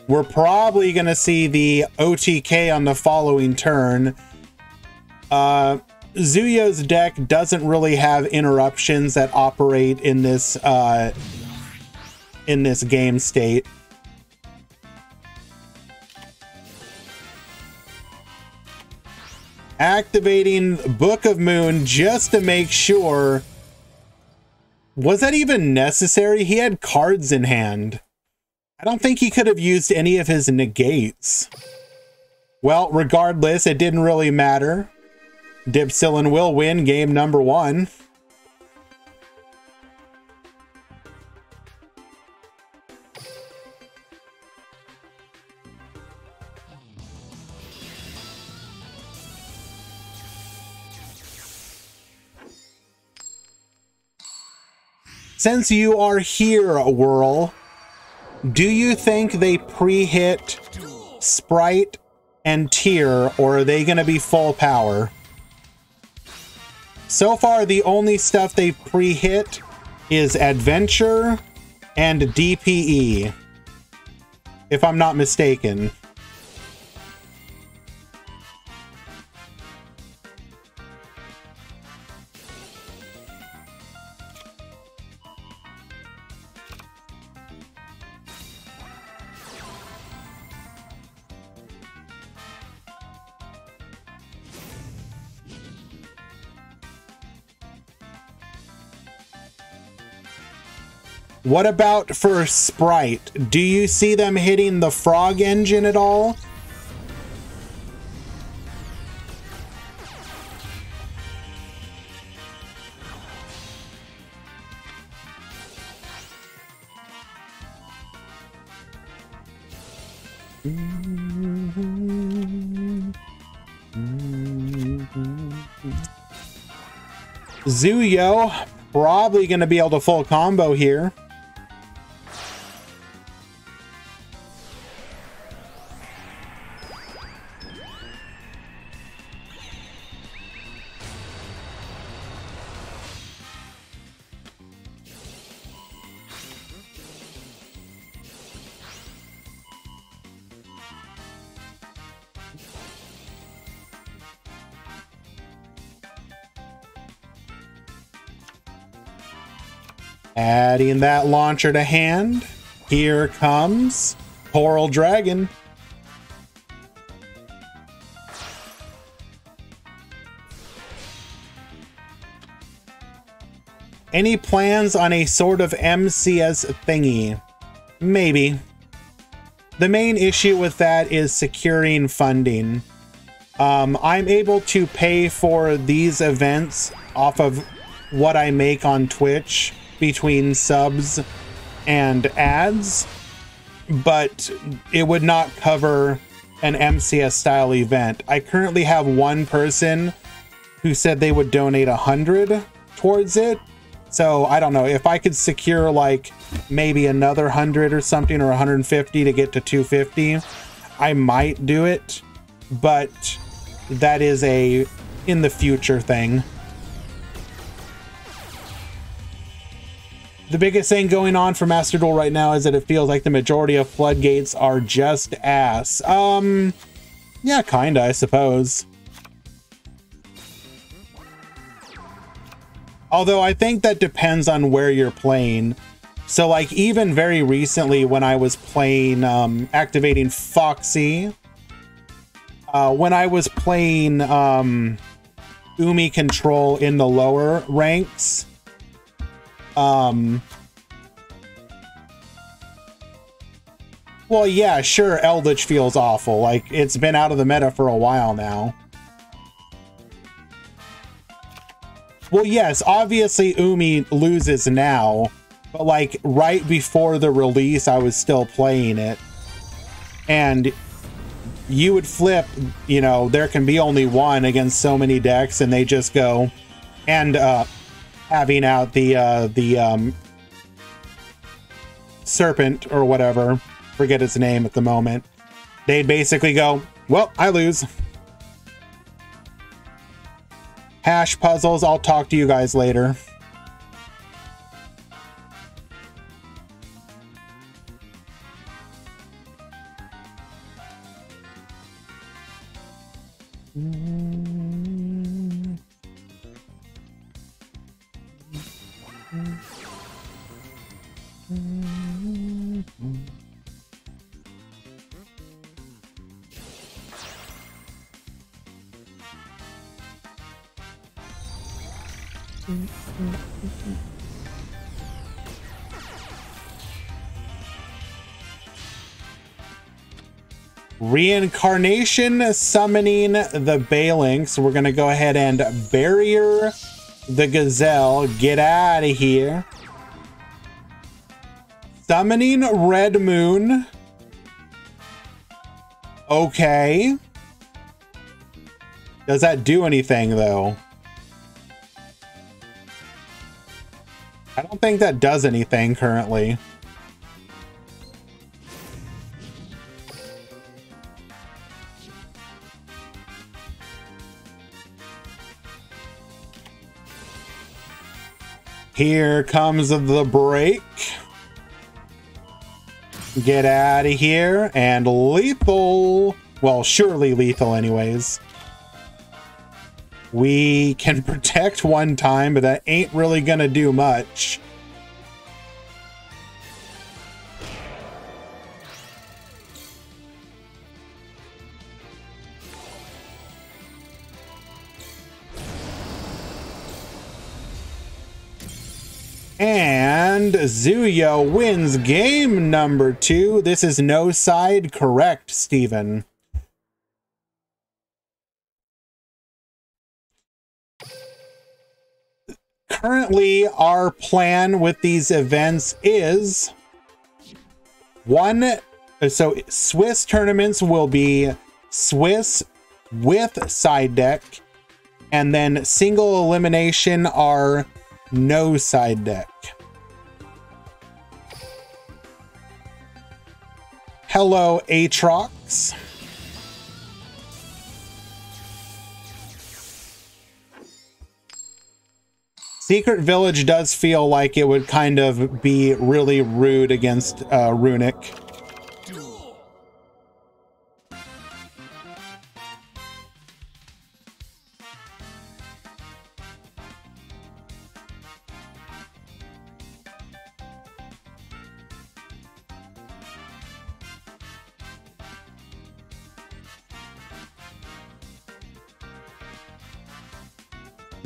S1: We're probably going to see the OTK on the following turn. Zuyo's deck doesn't really have interruptions that operate in this game state. Activating Book of Moon just to make sure. Was that even necessary? He had cards in hand. I don't think he could have used any of his negates. Well, regardless, it didn't really matter. Dipsilin will win game number 1. Since you are here, Whirl, do you think they pre-hit Sprite and Tier, or are they going to be full power? So far, the only stuff they've pre-hit is adventure and DPE, if I'm not mistaken. What about for Sprite? Do you see them hitting the frog engine at all? Zuyo, probably going to be able to full combo here. Adding that launcher to hand. Here comes Coral Dragon. Any plans on a sort of MCS thingy? Maybe. The main issue with that is securing funding. I'm able to pay for these events off of what I make on Twitch between subs and ads, but it would not cover an MCS style event. I currently have one person who said they would donate 100 towards it. So I don't know if I could secure like maybe another 100 or something, or 150 to get to 250. I might do it, but that is a in the future thing. The biggest thing going on for Master Duel right now is that it feels like the majority of floodgates are just ass. Yeah, kinda, I suppose. Although I think that depends on where you're playing. So like even very recently when I was playing activating Foxy, when I was playing Umi Control in the lower ranks, well, yeah, sure, Eldritch feels awful. Like, it's been out of the meta for a while now. Well, yes, obviously Umi loses now, but like right before the release, I was still playing it. And you would flip, you know, there can be only one against so many decks, and they just go, and having out the serpent or whatever, forget its name at the moment, they'd basically go, well, I lose. Hash puzzles, I'll talk to you guys later. Reincarnation summoning the Balinks. We're gonna go ahead and barrier the Gazelle. Get out of here. Summoning Red Moon. Okay. Does that do anything though? I don't think that does anything currently. Here comes the break. Get out of here. And lethal. Well, surely lethal anyways. We can protect one time, but that ain't really gonna do much. And Zuyo wins game number 2. This is no side correct, Steven. Currently, our plan with these events is so Swiss tournaments will be Swiss with side deck, and then single elimination are no side deck. Hello, Aatrox. Secret Village does feel like it would kind of be really rude against Runic.
S2: Duel.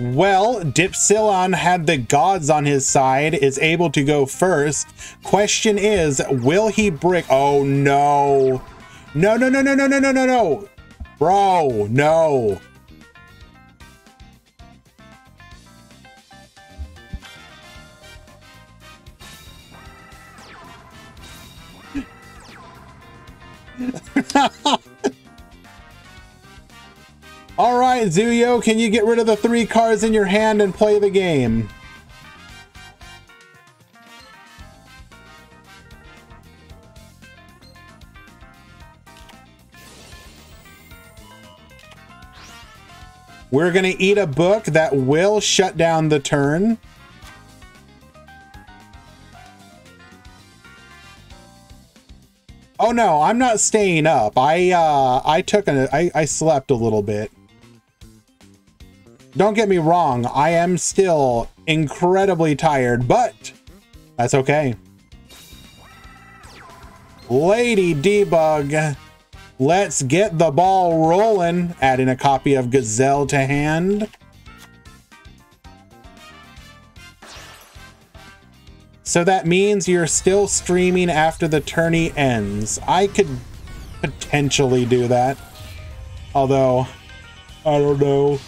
S1: Well, Dipsilon had the gods on his side, is able to go first. Question is, will he brick? Oh, no. No, no, no, no, no, no, no, no, no. Bro, no. All right, Zuyo, can you get rid of the 3 cards in your hand and play the game? We're going to eat a book that will shut down the turn. Oh no, I'm not staying up. I slept a little bit. Don't get me wrong, I am still incredibly tired, but that's okay. Lady Debug, let's get the ball rolling. Adding a copy of Gazelle to hand. So that means you're still streaming after the tourney ends. I could potentially do that. Although, I don't know.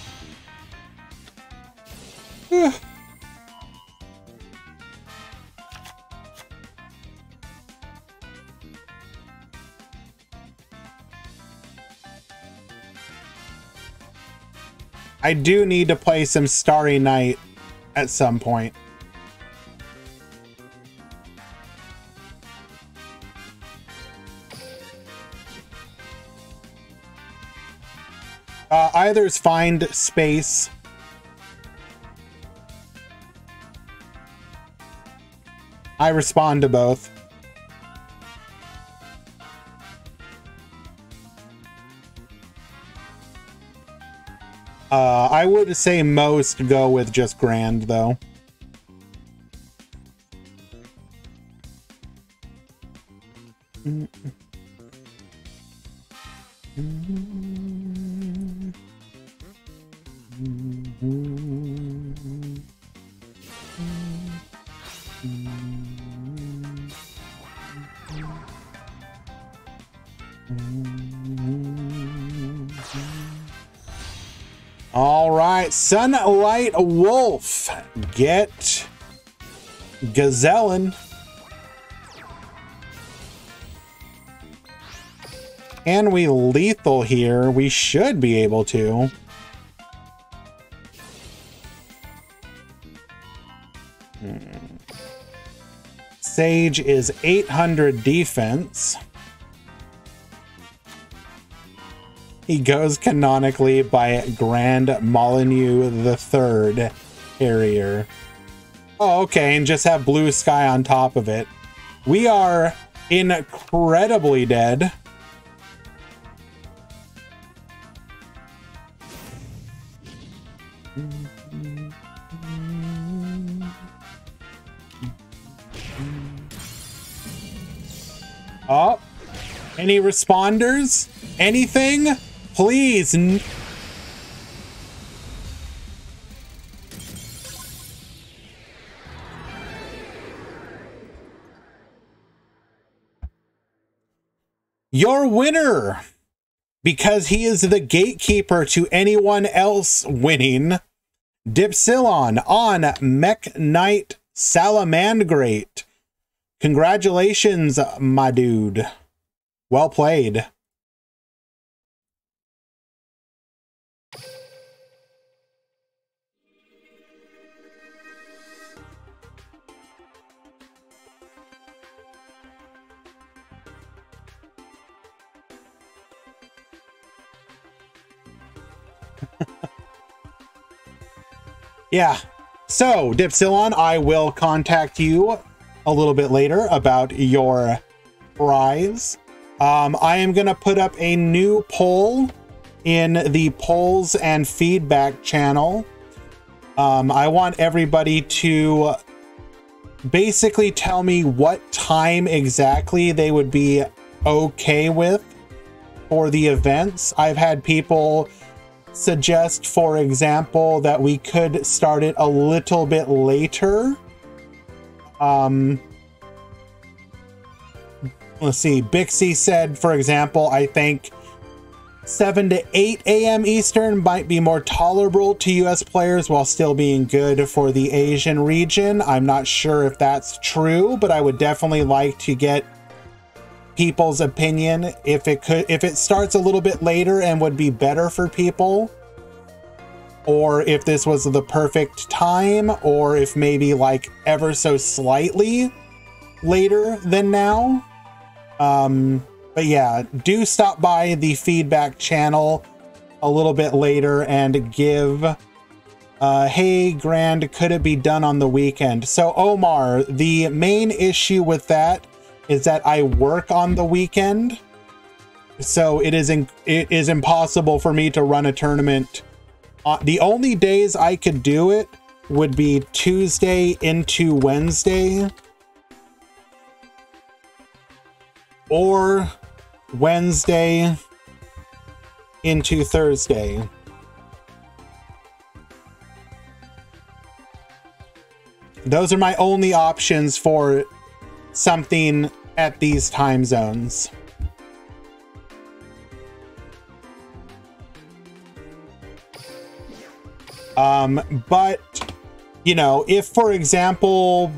S1: I do need to play some Starry Night at some point. Either's find space. I respond to both. I would say most go with just Grand, though. All right, Sunlight Wolf, get Gazellin. Can we lethal here? We should be able to. Sage is 800 defense. He goes canonically by Grand Molyneux III Harrier. Oh, okay, and just have blue sky on top of it. We are incredibly dead. Oh, any responders? Anything? Please. Your winner, because he is the gatekeeper to anyone else winning, Dipsilon on Mech Knight Salamandrate. Congratulations, my dude. Well played. Yeah. So, Dipsilon, I will contact you a little bit later about your prize. I am going to put up a new poll in the polls and feedback channel. I want everybody to basically tell me what time exactly they would be okay with for the events. I've had people suggest, for example, that we could start it a little bit later. Let's see. Bixie said, for example, I think 7 to 8 a.m. Eastern might be more tolerable to US players while still being good for the Asian region. I'm not sure if that's true, but I would definitely like to get people's opinion if it starts a little bit later and would be better for people, or if this was the perfect time, or if maybe like ever so slightly later than now. But yeah, do stop by the feedback channel a little bit later and give hey Grand, could it be done on the weekend? So Omar, the main issue with that is that I work on the weekend, so it is impossible for me to run a tournament. The only days I could do it would be Tuesday into Wednesday, or Wednesday into Thursday. Those are my only options for something at these time zones. But, you know, if, for example,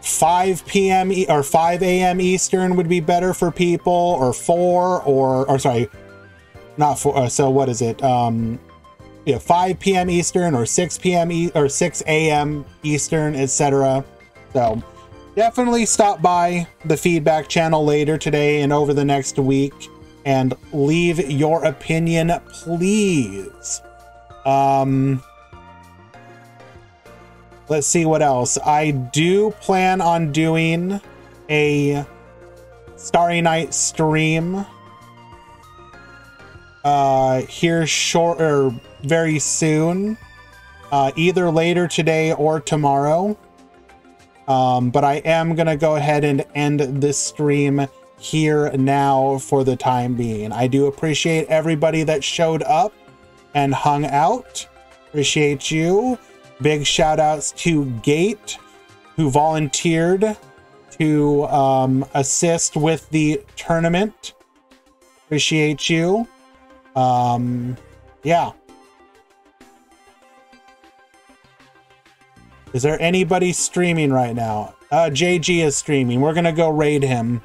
S1: 5 p.m. or 5 a.m. Eastern would be better for people, or 4, or sorry, not 4, so what is it? Yeah, 5 p.m. Eastern, or 6 p.m. or 6 a.m. Eastern, etc. So definitely stop by the feedback channel later today and over the next week and leave your opinion, please. Let's see what else. I do plan on doing a Starry Night stream here short or very soon, either later today or tomorrow. But I am gonna go ahead and end this stream here now for the time being. I do appreciate everybody that showed up and hung out. Appreciate you. Big shout outs to Gate, who volunteered to assist with the tournament. Appreciate you. Yeah. Is there anybody streaming right now? JG is streaming. We're gonna go raid him.